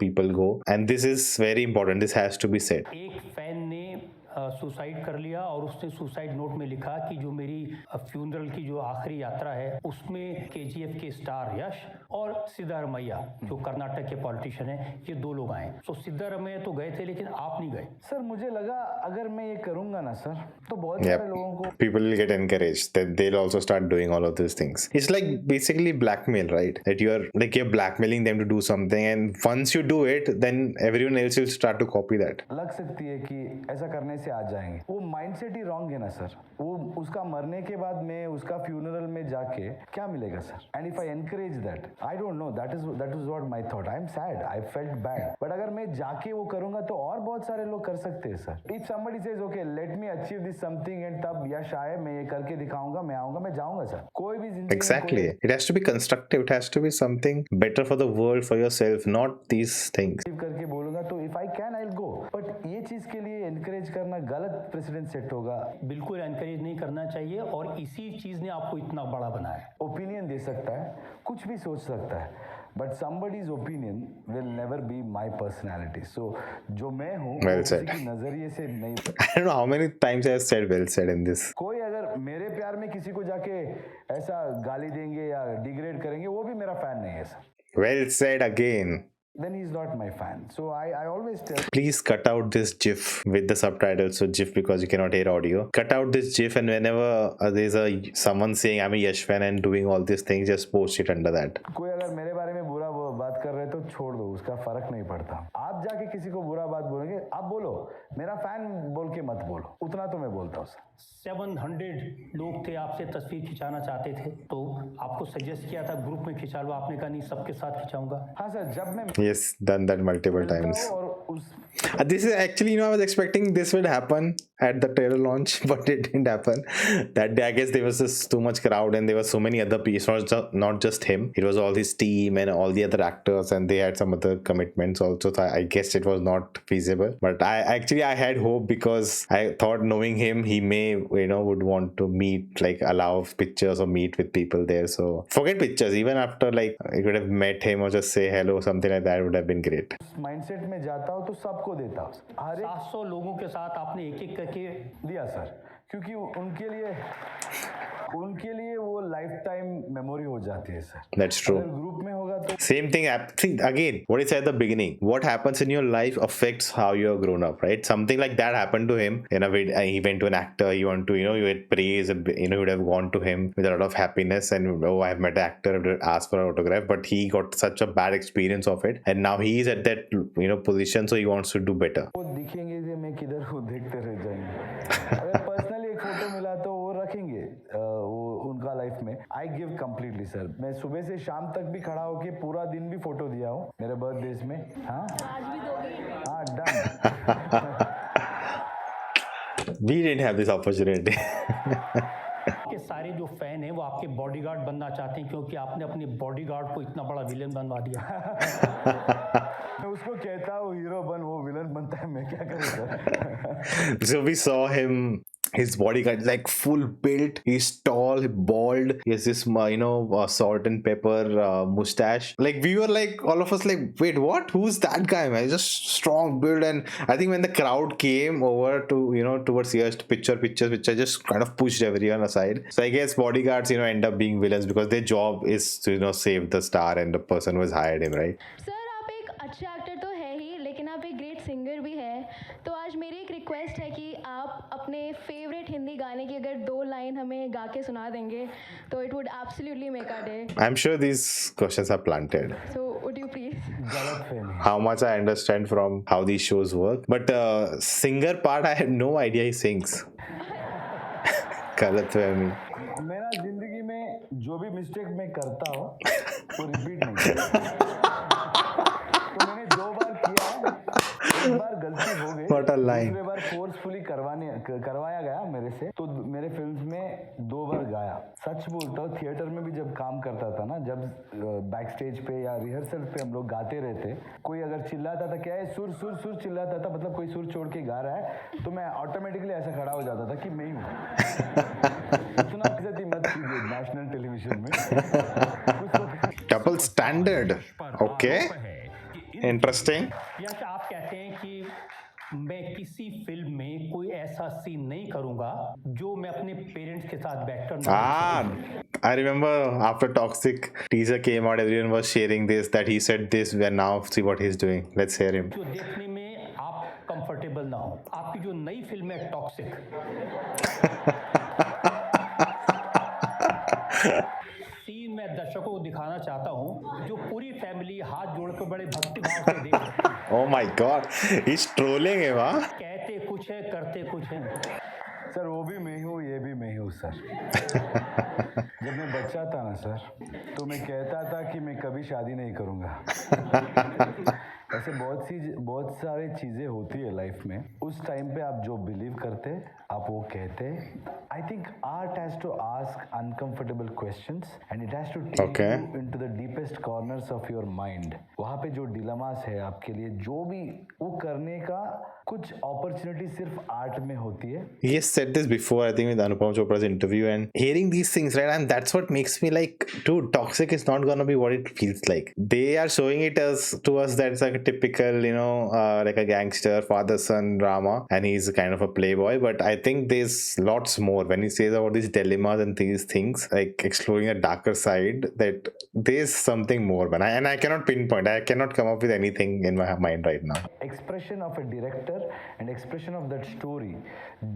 people go, and this is very important. This has to be said. एक fan ने suicide कर लिया और उसने suicide note में लिखा कि जो मेरी फ्यूनरल की जो आखिरी यात्रा है उसमें केजीएफ के स्टार यश और सिद्धारमैया जो कर्नाटक के पॉलिटिशियन हैं, ये दो लोग आए. तो सिद्धारमैया तो गए थे लेकिन आप नहीं गए. सर मुझे लगा अगर मैं ये करूंगा ना सर तो बहुत Yep. सारे लोगों को People will get encouraged that they'll also start doing all of these things. It's like basically blackmail, right? That you're blackmailing them to do something, and once you do it, then everyone else will start to copy that. लग सकती है कि ऐसा करने से आ जाएंगे. वो mindset ही wrong है ना सर. वो उसका मरने के बाद में उसका फ्यूनरल में जाके क्या मिलेगा sir? And if I encourage that, I don't know, that is what my thought. I am sad, I felt bad, but अगर मैं जाके वो करूंगा तो और बहुत सारे लोग कर सकते हैं sir. If somebody says okay let me achieve this something and तब यश आए, मैं ये करके दिखाऊंगा, मैं आऊंगा, मैं जाऊंगा सर. कोई भी जिंदगी में Exactly. It has to be constructive. It has to be something better for the world, for yourself, not these things. कोई करके बोलूंगा तो if I can I will go. But ये चीज के लिए एनकरेज करना गलत प्रेसिडेंट सेट होगा. बिल्कुल एनकरेज नहीं करना चाहिए और इसी चीज़ ने आपको इतना बड़ा बनाया. ओपिनियन दे सकता है, कुछ भी सोच सकता है, but somebody's opinion will never be my personality. So जो मैं हूँ Well किसी said. की नजरिए से नहीं. I don't know how many times I have said well said in this. कोई अगर मेरे प्यार में किसी को जाके ऐसा गाली देंगे या डिग्रेड करेंगे, वो भी मेरा फैन नहीं है sir. Well said again. Then he's not my fan. So I always tell. Please cut out this GIF with the subtitles. So GIF because you cannot hear audio. Cut out this GIF, and whenever there's someone saying I'm a Yash fan and doing all these things, just post it under that. कोई अगर मेरे बारे में बुरा बात कर रहे तो छोड़ दो, उसका फर्क नहीं पड़ता. आप जाके किसी को बुरा बात बोलेंगे, आप बोलो, मेरा फैन बोल के मत बोलो. उतना तो मैं बोलता हूँ सर. 700 लोग थे आपसे तस्वीर खिंचाना चाहते थे तो आपको सजेस्ट किया था ग्रुप में खिंचा लो, आपने कहा नहीं सबके साथ खिंचाऊंगा. हाँ सर, जब मैं Yes, done that multiple times. और उस This is actually, I was expecting this would happen at the trailer launch, but it didn't happen. That day, I guess there was just too much crowd and there were so many other people, not just him. It was all his team and all the other actors, and they had some other commitments also. So I guess it was not feasible. But I had hope because I thought knowing him, he may, would want to meet, like allow pictures or meet with people there. So forget pictures. Even after, like, I could have met him or just say hello, something like that would have been great. Mindset में जाता हूँ तो सबको देता हूँ. हर एक 700 लोगों के साथ आपने एक एक करके दिया सर, क्योंकि उनके लिए वो लाइफ टाइम मेमोरी हो जाती है सर. That's true. अगर ग्रुप में होगा तो Same thing. See, again, what I said at the beginning, what happens in your life affects how you're grown up, right? Something like that happened to him. He went to an actor, you want to, you had praise, you would have gone to him with a lot of happiness and, oh, I've met an actor, I would ask for an autograph, but he got such a bad experience of it. And now he's at that, position, so he wants to do better. वो दिखेंगे कि मैं किधर हूँ, देखते रह जाएंगे. अगर पर्सनली एक फोटो मिला तो वो रखेंगे वो उनका लाइफ में. I give completely sir. मैं सुबह से शाम तक भी खड़ा होके पूरा दिन भी फोटो दिया हूँ मेरे बर्थडेज में. हाँ हाँ, done. We didn't have this opportunity. के सारे जो फैन हैं वो आपके बॉडीगार्ड बनना चाहते हैं क्योंकि आपने अपने बॉडीगार्ड को इतना बड़ा विलेन बनवा दिया. मैं उसको कहता हूँ हीरो बन, वो विलन बनता है, मैं क्या करूँ sir. So we saw him, his bodyguard, like full built. He's tall, bald. He has this, salt and pepper mustache. Like we were like, all of us like, wait, what? Who's that guy, man? He's just strong build. And I think when the crowd came over to, towards Yash, picture, just kind of pushed everyone aside. So I guess bodyguards, end up being villains because their job is to, save the star and the person who has hired him, right? Sir आप एक अच्छे actor तो है ही, लेकिन आप एक great singer भी है. तो आज मेरी एक रिक्वेस्ट है कि आप अपने फेवरेट हिंदी मेरे गाने की अगर 2 लाइन हमें गा के सुना देंगे तो it would absolutely make our day. I'm sure these questions are planted. So would you please? गलतफहमी. How much I understand from how these shows work, but singer part I had no idea he sings. गलतफहमी. मेरा जिंदगी में जो भी mistake मैं करता हूँ वो रिपीट नहीं करता. तो मैंने 2 बार किया है. एक बार गलती हो गई, What a line. दूसरे बार फोर्सफुली करवाया गया मेरे से, तो मेरे फिल्म्स में 2 बार गाया. सच बोलता हूँ, थिएटर में भी जब काम करता था ना, जब बैक स्टेज पे या रिहर्सल पे हम लोग गाते रहते, कोई अगर चिल्लाता था क्या है सुर सुर सुर चिल्लाता था, मतलब कोई सुर छोड़ के गा रहा है, तो मैं ऑटोमेटिकली ऐसा खड़ा हो जाता था कि मैं ही हूँ. इतना बेइज्जती मत कीजिए नेशनल टेलीविजन में. Double standard. Okay. Interesting. यश, आप कहते हैं कि मैं किसी फिल्म में कोई ऐसा सीन नहीं करूंगा जो मैं अपने पेरेंट्स के साथ बैठकर ना I remember after Toxic teaser came out, everyone was sharing this, that he said this, and now see what he's doing. Let's hear him. जो देखने में आप कंफर्टेबल ना हो. आपकी जो नई फिल्म है टॉक्सिक, सीन मैं दर्शकों को दिखाना चाहता हूँ जो पूरी फैमिली हाथ जोड़कर बड़े भक्ति भाव से देख Oh my god, he's trolling him, huh? कहते कुछ है करते कुछ है. सर वो भी मैं हूँ, ये भी मैं हूँ सर. जब मैं बच्चा था ना सर, तो मैं कहता था कि मैं कभी शादी नहीं करूँगा. ऐसे बहुत सारी चीज़ें होती है लाइफ में. उस टाइम पे आप जो बिलीव करते, आप वो कहते. I think art has to ask uncomfortable questions and it has to take you into the deepest corners of your mind. वहाँ पे जो डिलेमास है आपके लिए, जो भी वो करने का कुछ अपॉर्चुनिटी सिर्फ आर्ट में होती है. He has said this before, I think, with Anupam Chopra's interview, and hearing these things, right? And that's what makes me like, dude, Toxic is not gonna be what it feels like. They are showing it to us that it's like a typical, like a gangster father-son drama, and he's kind of a playboy. But I think there's lots more when he says about these dilemmas and these things, like exploring a darker side. That there's something more, man. And I cannot pinpoint. I cannot come up with anything in my mind right now. Expression of a director and expression of that story,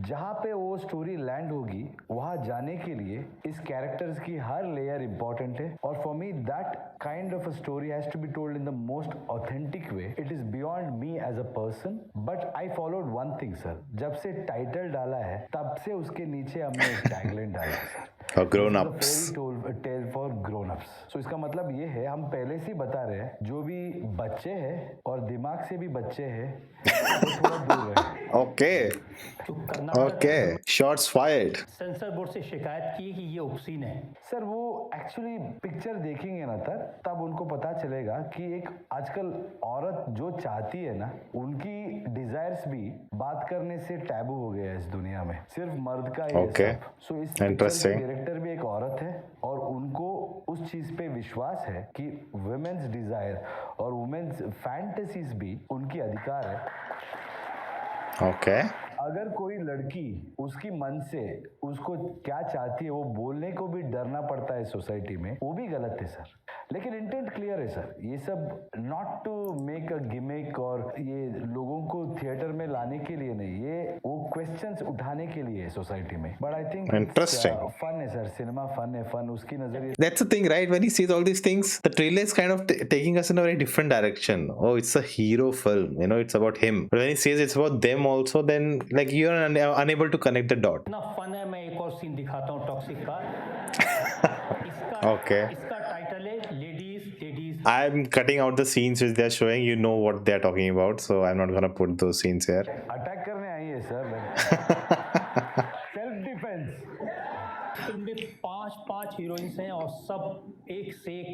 जहाँ पे वो story land होगी, वहाँ जाने के लिए इस characters की हर लेयर इंपॉर्टेंट है. और for me that kind of a story has to be told in the most authentic way. It is beyond me as a person, but I followed one thing sir. जब से title डाला है तब से उसके नीचे हमने एक टैगलाइन डाला है sir, For grown-ups. Tale for grown ups. So इसका मतलब ये है, हम पहले से ही बता रहे हैं, जो भी बच्चे हैं और दिमाग से भी बच्चे हैं, वो थोड़ा दूर रहे. Okay. जो Karnataka Okay. Shots fired. Sensor board से शिकायत की कि ये ऑब्सीन है. सर वो एक्चुअली पिक्चर देखेंगे ना तब उनको पता चलेगा कि एक आजकल औरत जो चाहती है ना, उनकी डिजायर्स भी बात करने से टैबू हो गया है इस दुनिया में. सिर्फ मर्द का ही Okay. है सब. सो इस Interesting. डायरेक्टर भी एक औरत है और उनको उस चीज पे विश्वास है कि वुमेन्स डिजायर और वुमेन्स फैंटेसीज भी उनकी अधिकार है. Okay. अगर कोई लड़की उसकी मन से उसको क्या चाहती है वो बोलने को भी डरना पड़ता है सोसाइटी में, वो भी गलत है सर. लेकिन इंटेंट क्लियर है सर. ये सब not to make a gimmick और ये लोगों को थिएटर में लाने के लिए नहीं, ये वो क्वेश्चंस उठाने के लिए है सोसाइटी में. But I think Interesting. Fun है सर. सिनेमा फन है. फन उसकी नजरिए. That's the thing, right? When he says all these things, the trailer is kind of taking us in a very different direction. Oh, it's a hero film, it's about him. But when he says it's about them also, then like you're unable to connect the dot. इतना fun है. मैं एक और scene दिखाता हूँ toxic का. Okay. इसका title है ladies. I'm cutting out the scenes which they're showing. You know what they're talking about, so I'm not gonna put those scenes here. Attack करने आई है सर. Self defence. फिल्म में 5 heroines हैं और सब एक से एक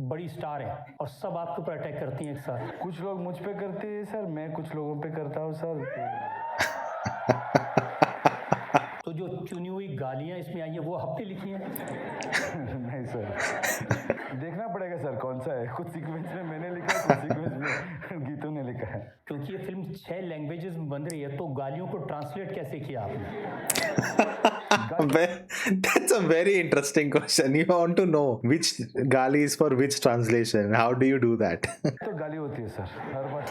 बड़ी स्टार है और सब आपके ऊपर अटैक करती हैं एक साथ. कुछ लोग मुझ पे करते हैं सर, मैं कुछ लोगों पे करता हूँ सर. तो जो चुनी हुई गालियां इसमें आई हैं वो आपने लिखी हैं. नहीं सर, देखना पड़ेगा सर कौन सा है. कुछ सीक्वेंस में मैंने लिखा है, कुछ सीक्वेंस में गीतों ने लिखा है. क्योंकि ये फिल्म 6 लैंग्वेजेस में बन रही है, तो गालियों को ट्रांसलेट कैसे किया आपने? That's a very interesting question. You want to know which gali is for which translation. How do you do that? तो गाली होती है सर हर बार.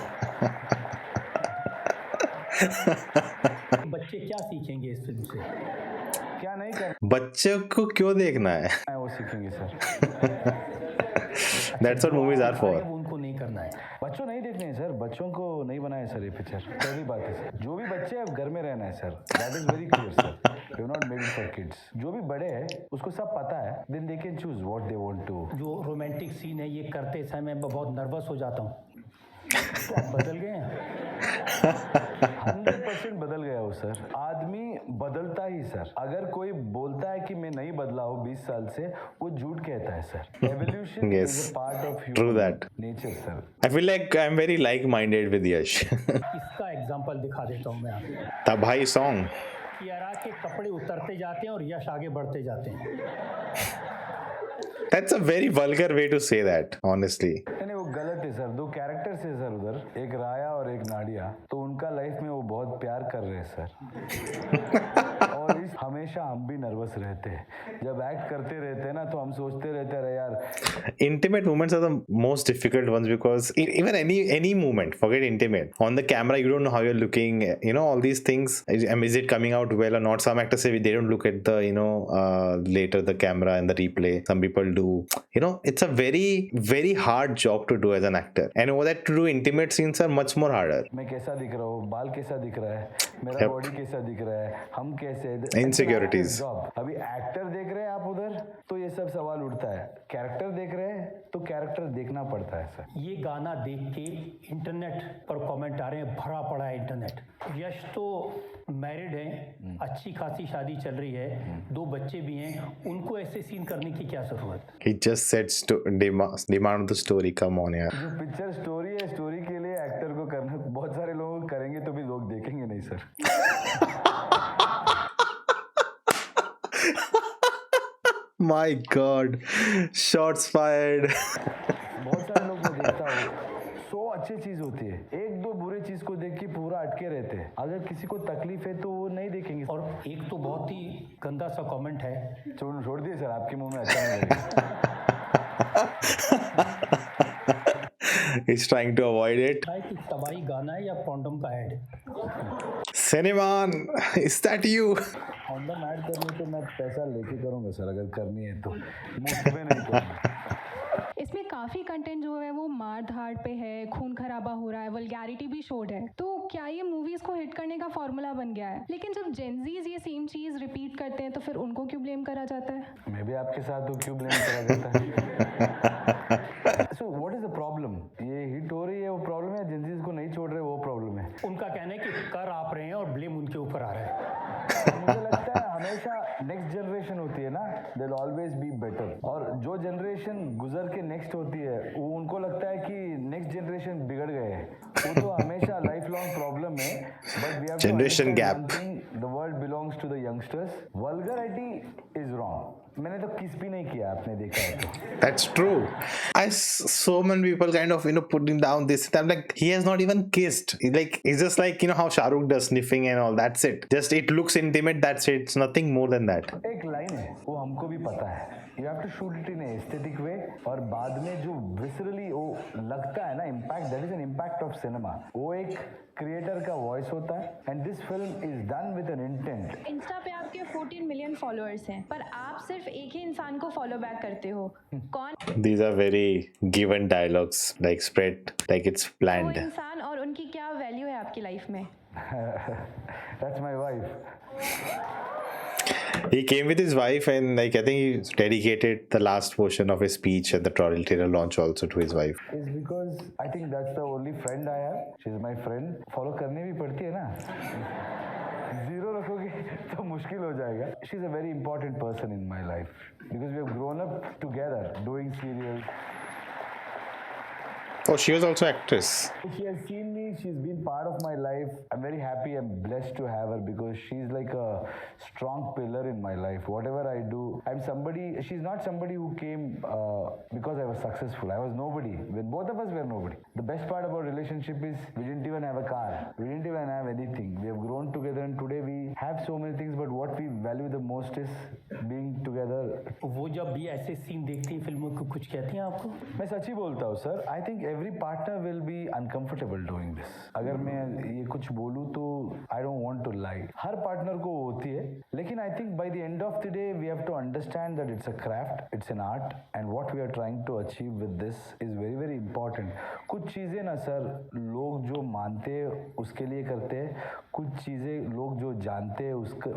बच्चे क्या सीखेंगे इस फिल्म से? क्या नहीं करना बच्चों को क्यों देखना है? है वो सीखेंगे sir. That's what movies are for. वो उनको नहीं करना है। बच्चों नहीं देखने हैं सर, बच्चों को नहीं बनाया सर ये पिक्चर, पहली बात है सर। जो भी बच्चे हैं घर में रहना है sir, that is very clear sir. We have not made it for kids. जो भी बड़े हैं उसको सब पता है, then they can choose what they want to. जो रोमांटिक सीन है ये करते समय मैं बहुत नर्वस हो जाता हूँ। तो आप बदल गए हैं। 100% बदल गया हो सर। आदमी बदलता ही सर। अगर कोई बोलता है कि मैं नहीं बदला हूँ 20 साल से, वो झूठ कहता है sir. Evolution Yes. Is a part of True that. Nature sir. I feel like I'm very like-minded with Yash. इसका एग्जाम्पल दिखा देता हूँ मैं आपको। The Bhai song. कियारा के कपड़े उतरते जाते हैं और यश आगे बढ़ते जाते हैं। That's a very vulgar way to say that, honestly. नहीं वो गलत है सर। दो कैरेक्टर्स है सर उधर, एक राया और एक नाडिया, तो उनका लाइफ में वो बहुत प्यार कर रहे हैं सर। और इस हमेशा हम भी नर्वस रहते हैं जब एक्ट करते रहते हैं ना, तो हम सोचते रहते हैं यार। Intimate moments are the most difficult ones because even any movement, forget intimate. On the camera, you don't know how you're looking. You know all these things. Is it coming out well or not? Some actors say they don't look at the later the camera and the replay. Some people do. You know, it's a very hard job to do as an actor. And over that, to do intimate scenes are much more harder. मैं कैसा दिख रहा हूँ, बाल कैसा दिख रहा है, मेरा Yep. बॉडी कैसा दिख रहा है, हम कैसे। Insecurities. अभी एक्टर देख रहे हैं आप उधर, तो ये सब सवाल उठता है। कैरेक्टर देख रहे हैं तो कैरेक्टर देखना पड़ता है सर। ये गाना देख के इंटरनेट पर कमेंट आ रहे हैं, भरा पड़ा है इंटरनेट। यश तो मैरिड है, अच्छी खासी शादी चल रही है, 2 बच्चे भी हैं, उनको ऐसे सीन करने की क्या जरूरत? He just said demand of the story. Come on, यार. जो पिक्चर स्टोरी है, स्टोरी के लिए एक्टर को करना, बहुत सारे लोग करेंगे तो भी लोग देखेंगे नहीं sir. My God, shots fired. बहुत सारे लोग मैं देखता हूँ, 100 अच्छी चीज होती है, 1-2 बुरे चीज को देख के पूरा अटके रहते हैं। अगर किसी को तकलीफ है तो वो नहीं देखेंगे। और एक तो बहुत ही गंदा सा कमेंट है, छोड़ दिए सर, आपके मुंह में अच्छा नहीं लगेगा। He's trying to avoid it. कि तबाही गाना है या कॉन्डम का add? Cinnamon, is that you? Condom add करनी तो मैं पैसा लेके करूंगा सर, अगर करनी है तो, मुफ्त में नहीं करूंगा। इसमें काफ़ी कंटेंट जो है वो मार धाड़ पे है, खून खराबा हो रहा है, वल्गैरिटी भी शोड है। तो क्या ये मूवीज़ को हिट करने का फॉर्मूला बन गया है? लेकिन जब जेनजीज ये सेम चीज़ रिपीट करते हैं तो फिर उनको क्यों ब्लेम करा जाता है? मैं भी आपके साथ हूँ, क्यों ब्लेम करा जाता है? So what is the problem? ये हिट हो रही है वो प्रॉब्लम है, जेनजीज को नहीं छोड़ रहे वो प्रॉब्लम है? उनका कहना है कि कर आप रहे हैं और ब्लेम उनके ऊपर आ रहा है। मुझे लगता है हमेशा नेक्स्ट जनरेशन होती है ना, they will always be better. और जो जनरेशन गुजर के नेक्स्ट होती है, वो उनको लगता है कि नेक्स्ट जनरेशन बिगड़ गए हैं। वो तो हमेशा लाइफ लॉन्ग प्रॉब्लम है। But we have Generation gap. The world belongs to the youngsters. Vulgarity is wrong. मैंने तो किस भी नहीं किया, आपने देखा है तो। That's true. So many people kind of putting down this. I'm like, he has not even kissed. It's just like how Shah Rukh does sniffing and all. That's it. Just it looks intimate. That's it. It's nothing more than that. एक line है, वो हमको भी पता है, you have to shoot it in aesthetic way. और बाद में जो विसरली वो लगता है ना impact, that is an impact of cinema. वो एक क्रिएटर का वॉइस होता है। And this film is done with an intent. Insta पे आपके 14 मिलियन फॉलोअर्स हैं, पर आप सिर्फ एक ही इंसान को फॉलो बैक करते हो। कौन These are very given dialogues, like spread, like it's वो planned. इंसान और उनकी क्या वैल्यू है आपकी लाइफ में? That's my wife. He came with his wife, and I think he dedicated the last portion of his speech at the trailer launch also to his wife. Is because I think that's the only friend I have. She is my friend. Follow करनी भी पड़ती है ना, zero रखोगे तो मुश्किल हो जाएगा। She is a very important person in my life because we have grown up together doing serials. Oh, she was also actress. She has seen me, she's been part of my life. I'm very happy and blessed to have her because she's like a strong pillar in my life. Whatever I do, she's not somebody who came because I was successful. I was nobody. When both of us were nobody. The best part about relationship is we didn't even have a car. We didn't even have anything. We have grown together and today we have so many things, but what we value the most is being together. वो जब भी ऐसे scene देखती हैं फिल्मों को, कुछ कहती हैं आपको? मैं सच ही बोलता हूँ sir. I think every partner will be uncomfortable doing this. अगर मैं ये कुछ बोलूँ तो I don't want to lie. Her partner को होती है, लेकिन I think by the end of the day we have to understand that it's a craft, it's an art, and what we are trying to achieve with this is very very important. कुछ चीज़ें ना sir लोग जो मानते हैं उसके लिए करते हैं, कुछ चीज़ें लोग जो जानते हैं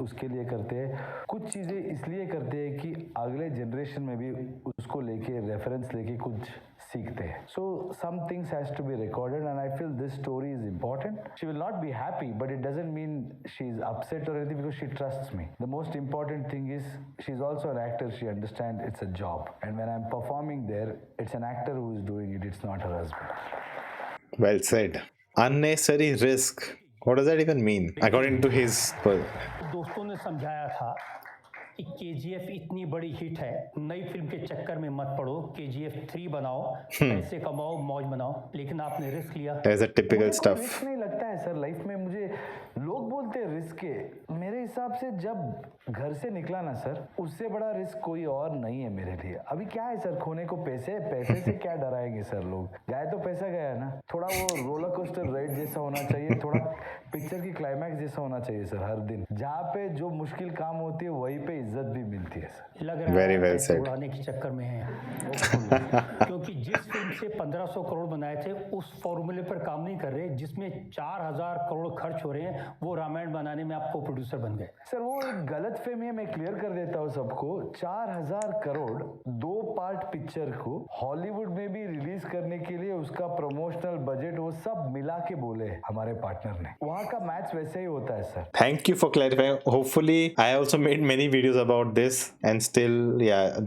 उसके लिए करते हैं, कुछ चीज़ें इसलिए करते हैं कि अगले जनरेशन में भी उसको लेके रेफरेंस लेके कुछ सीखते हैं. So some things has to be recorded and I feel this story is important. She will not be happy but it doesn't mean she's upset or anything because she trusts me. The most important thing is she's also an actor. She understands it's a job and when I'm performing there it's an actor who is doing it. It's not her husband. Well said. Unnecessary risk. What does that even mean? According to his... दोस्तों ने समझाया था कि KGF इतनी बड़ी hit है, नई film के चक्कर में मत पड़ो, KGF 3 बनाओ, पैसे कमाओ, मौज बनाओ, लेकिन आपने रिस्क लिया. As a typical stuff. Risk नहीं लगता है सर लाइफ में. मुझे लोग बोलते हैं रिस्क है, मेरे हिसाब से जब घर से निकला ना सर उससे बड़ा रिस्क कोई और नहीं है मेरे लिए. अभी क्या है सर, खोने को पैसे से क्या डराएंगे सर लोग. गए तो पैसा गया ना. थोड़ा वो रोलर कोस्टर राइड जैसा होना चाहिए, थोड़ा पिक्चर की क्लाइमैक्स जैसा होना चाहिए सर. हर दिन जहाँ पे जो मुश्किल काम होती है वहीं पे इज्जत भी मिलती है सर. लग रहा Very है well पैसे said. उड़ाने के चक्कर में है. क्योंकि जिस फिल्म से 1500 करोड़ बनाए थे उस फॉर्मूले पर काम नहीं कर रहे, जिसमें 4000 करोड़ खर्च हो रहे हैं, वो रामायण बनाने में आप को प्रोड्यूसर बन गए. सर वो एक गलत फहमी है, मैं क्लियर कर देता हूँ सबको. 4000 करोड़ 2 पार्ट पिक्चर को हॉलीवुड में भी रिलीज करने के लिए उसका प्रमोशनल बजट वो सब मिला के बोले हमारे पार्टनर ने. वहाँ का मैच वैसे ही होता है sir. Thank you for clarifying. Hopefully, I also made many videos about this and still,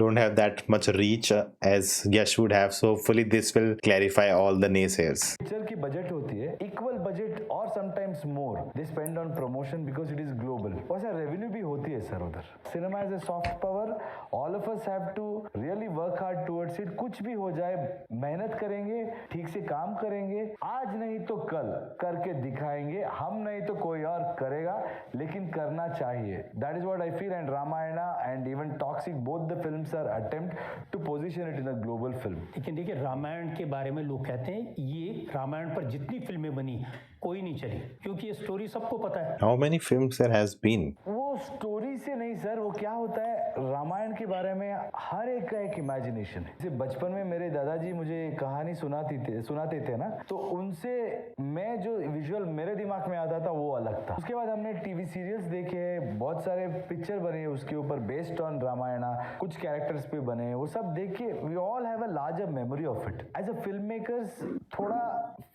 don't have that much reach as Yash would have. So hopefully this will clarify all the naysayers. Picture की budget होती है equal budget और sometimes more. They spend on promotion because it is global. वैसा revenue भी होती है sir उधर. Cinema is a soft power. All of us have to really work hard towards it. कुछ भी हो जाए मेहनत करेंगे, ठीक से काम करेंगे, आज नहीं तो कल करके दिखाएंगे. हम नहीं तो कोई और करेगा, लेकिन करना चाहिए. That is what I feel. And Ramayana and even toxic both the films are attempt to position it in a global film. लेकिन देखिए रामायण के बारे में लोग कहते हैं ये रामायण पर जितनी फिल्में बनी कोई नहीं चली, क्योंकि ये स्टोरी सबको पता है. How many films there has been? वो स्टोरी से नहीं सर, वो क्या होता है रामायण के बारे में हर एक का एक इमेजिनेशन है. जैसे बचपन में मेरे दादाजी मुझे कहानी सुनाते थे ना, तो उनसे मैं जो विजुअल मेरे दिमाग में आता था वो अलग था. उसके बाद हमने टीवी सीरियल्स देखे, बहुत सारे पिक्चर बने उसके ऊपर बेस्ड ऑन रामायणा, कुछ कैरेक्टर्स पे बने. वो सब देख के we all have a larger memory of it. As a film makers थोड़ा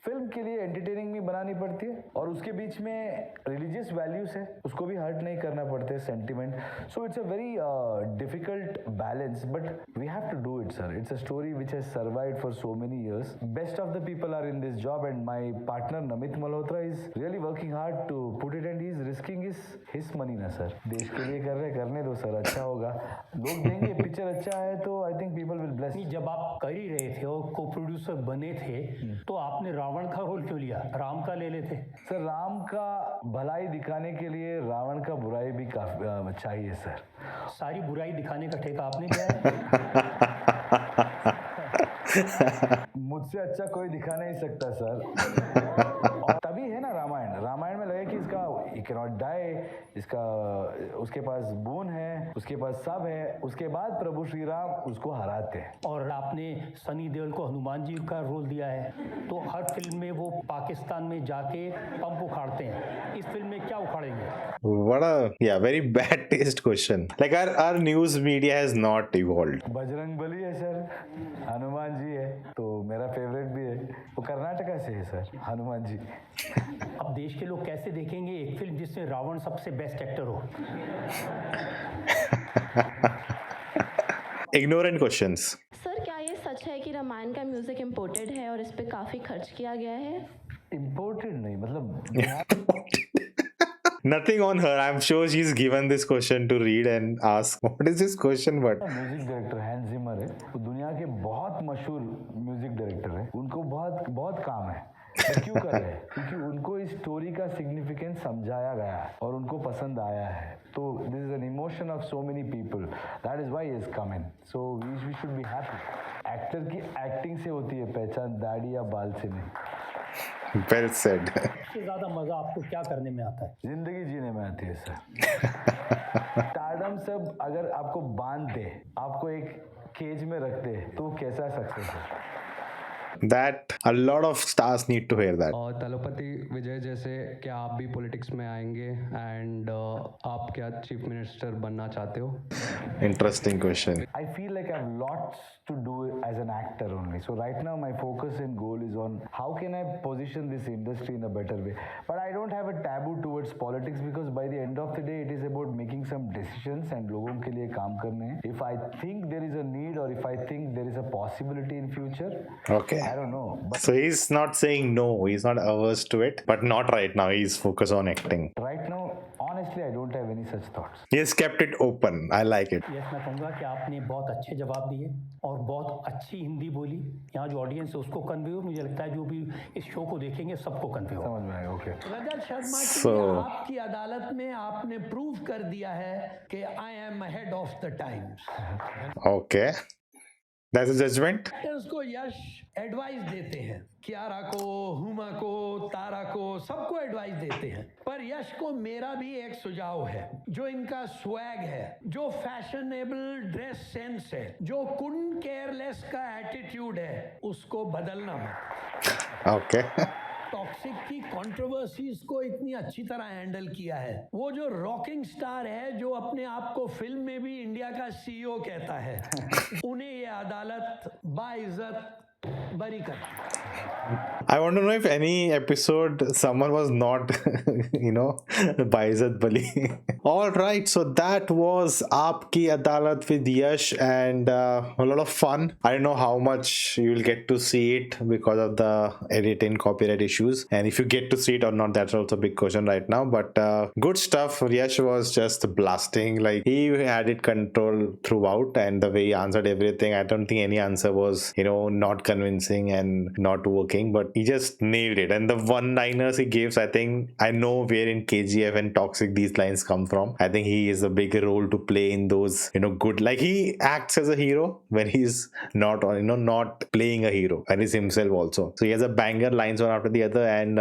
फिल्म के लिए एंटरटेनिंग भी बनानी पड़ती है और उसके बीच में रिलीजियस वैल्यूज है उसको भी हर्ट नहीं करना पड़ते, sentiment. So it's a very difficult balance but we have to do it sir. It's a story which has survived for so many years. Best of the people are in this job and my partner Namit Malhotra is really working hard to put it and he is risking his money ना sir. देश के लिए कर रहे, करने दो sir, अच्छा होगा. लोग देंगे, पिक्चर अच्छा है तो I think people will bless. जब आप कर ही रहे थे और को प्रोड्यूसर बने थे तो आपने रावण का रोल क्यों लिया, राम का ले लेते. सर राम का भलाई दिखाने के लिए रावण का बुराई भी काफी चाहिए सर. सारी बुराई दिखाने का ठेका आपने लिया है. मुझसे अच्छा कोई दिखा नहीं सकता सर. और तभी है ना रामायण में लगे कि इसका ही कैन नॉट डाई, इसका उसके पास बून है, उसके पास सब है. उसके बाद प्रभु श्री राम उसको हराते हैं. और आपने सनी देओल को हनुमान जी का रोल दिया है, तो हर फिल्म में वो पाकिस्तान में जाके पंप उखाड़ते हैं. इस फिल्म में क्या उखाड़ेंगे? What a very bad taste question. Like our news media has not evolved. Bajrang Bali है सर, हनुमान जी है, तो मेरा फेवरेट भी है. वो कर्नाटका से है सर हनुमान जी. अब देश के लोग कैसे देखेंगे एक फिल्म जिसमें रावण सबसे बेस्ट एक्टर हो? Ignorant questions. सर क्या ये सच है कि रामायण का म्यूजिक इम्पोर्टेड है और इस पे काफी खर्च किया गया है? इम्पोर्टेड नहीं, मतलब Nothing on her. I'm sure she's given this question to read and ask, what is this question? But music director Hans Zimmer है, वो दुनिया के बहुत मशहूर म्यूजिक डायरेक्टर है. उनको बहुत बहुत काम है. वो क्यों कर रहे हैं? क्योंकि उनको इस स्टोरी का सिग्निफिकेंस समझाया गया है और उनको पसंद आया है. तो this is an emotion of so many people. That is why he is coming. So we should be happy. Actor की एक्टिंग से होती है पहचान, दाढ़ी या बाल से नहीं. Well said. सबसे ज्यादा मजा आपको क्या करने में आता है? जिंदगी जीने में आती है सर. स्टारडम सब अगर आपको बांध दे, आपको एक केज में रख दे, तो वो कैसा सक्सेस है? That a lot of stars need to hear that. और तलपति विजय जैसे क्या आप भी पॉलिटिक्स में आएंगे एंड आप क्या चीफ मिनिस्टर बनना चाहते हो? Interesting question. I feel like I have lots to do as an actor only. So right now my focus and goal is on how can I position this industry in a better way. But I don't have a taboo towards politics because by the end of the day it is about making some decisions and लोगों के लिए काम करने हैं. If I think there is a need or if I think there is a possibility in future, Okay. I don't know. But So he's not saying no, he's not averse to it, but not right now. He's focused on acting. right now, honestly, I don't have any such thoughts. He has kept it open. I like it. Yes, मैं कहूँगा कि आपने बहुत अच्छे जवाब दिए और बहुत अच्छी हिंदी बोली. यहाँ जो ऑडियंस है उसको कन्वे हो, मुझे लगता है जो भी इस शो को देखेंगे सबको कन्वे हो. समझ में आया. Okay. रजत शर्मा के So- लिए आपकी अदालत में आपने प्रूव कर दिया है कि I am ahead of the times. Okay. That's a judgment. Actors को यश एडवाइस देते हैं, कियारा को, हुमा को, तारा को, सबको एडवाइस देते हैं. पर यश को मेरा भी एक सुझाव है. जो इनका स्वैग है, जो फैशनेबल ड्रेस सेंस है, जो कुडंट केयरलेस का एटीट्यूड है, उसको बदलना मत. Okay. टॉक्सिक की कंट्रोवर्सीज को इतनी अच्छी तरह हैंडल किया है. वो जो रॉकिंग स्टार है जो अपने आप को फिल्म में भी इंडिया का सीईओ कहता है, उन्हें ये अदालत बाइज्जत बरी कर. I want to know if any episode someone was not, Baizat Bali. All right, so that was Aapki Adalat with Yash and a lot of fun. I don't know how much you will get to see it because of the edit and copyright issues. And if you get to see it or not, that's also a big question right now. But good stuff. Yash was just blasting. Like he had it control throughout, and the way he answered everything, I don't think any answer was, not convincing and not working, but he just nailed it. And the one-liners he gives, I think I know where in KGF and Toxic these lines come from. I think he is a big role to play in those, good, like he acts as a hero when he's not, not playing a hero, and he's himself also. So he has a banger lines one after the other, and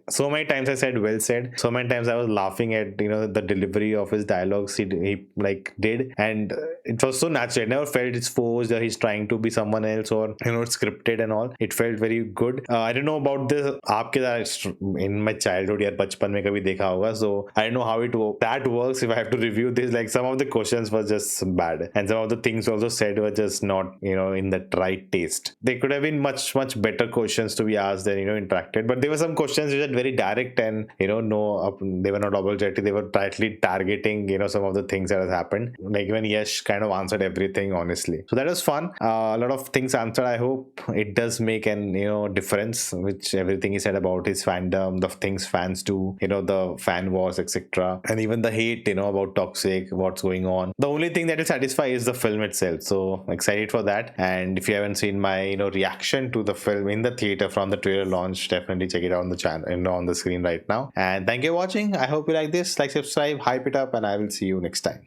so many times I said well said, so many times I was laughing at, the delivery of his dialogues he like did, and it was so natural. I never felt it's forced or he's trying to be someone else or, it's scripted and all. It felt very good. I don't know about this आपके in my childhood या बचपन में कभी देखा होगा, so I don't know how that works. If I have to review this, like some of the questions were just bad and some of the things also said were just not, in the right taste. There could have been much better questions to be asked and, interacted, but there were some questions which are very direct and, no, they were not objective. They were tightly targeting, some of the things that has happened. Like even Yash kind of answered everything honestly, so that was fun. A lot of things answered. I hope it does make an difference, which everything he said about his fandom, the things fans do, the fan wars, etc., and even the hate, about Toxic, what's going on. The only thing that will satisfy is the film itself, so excited for that. And if you haven't seen my reaction to the film in the theater from the trailer launch, definitely check it out on the channel, on the screen right now. And thank you for watching. I hope you like this. Like, subscribe, hype it up, and I will see you next time.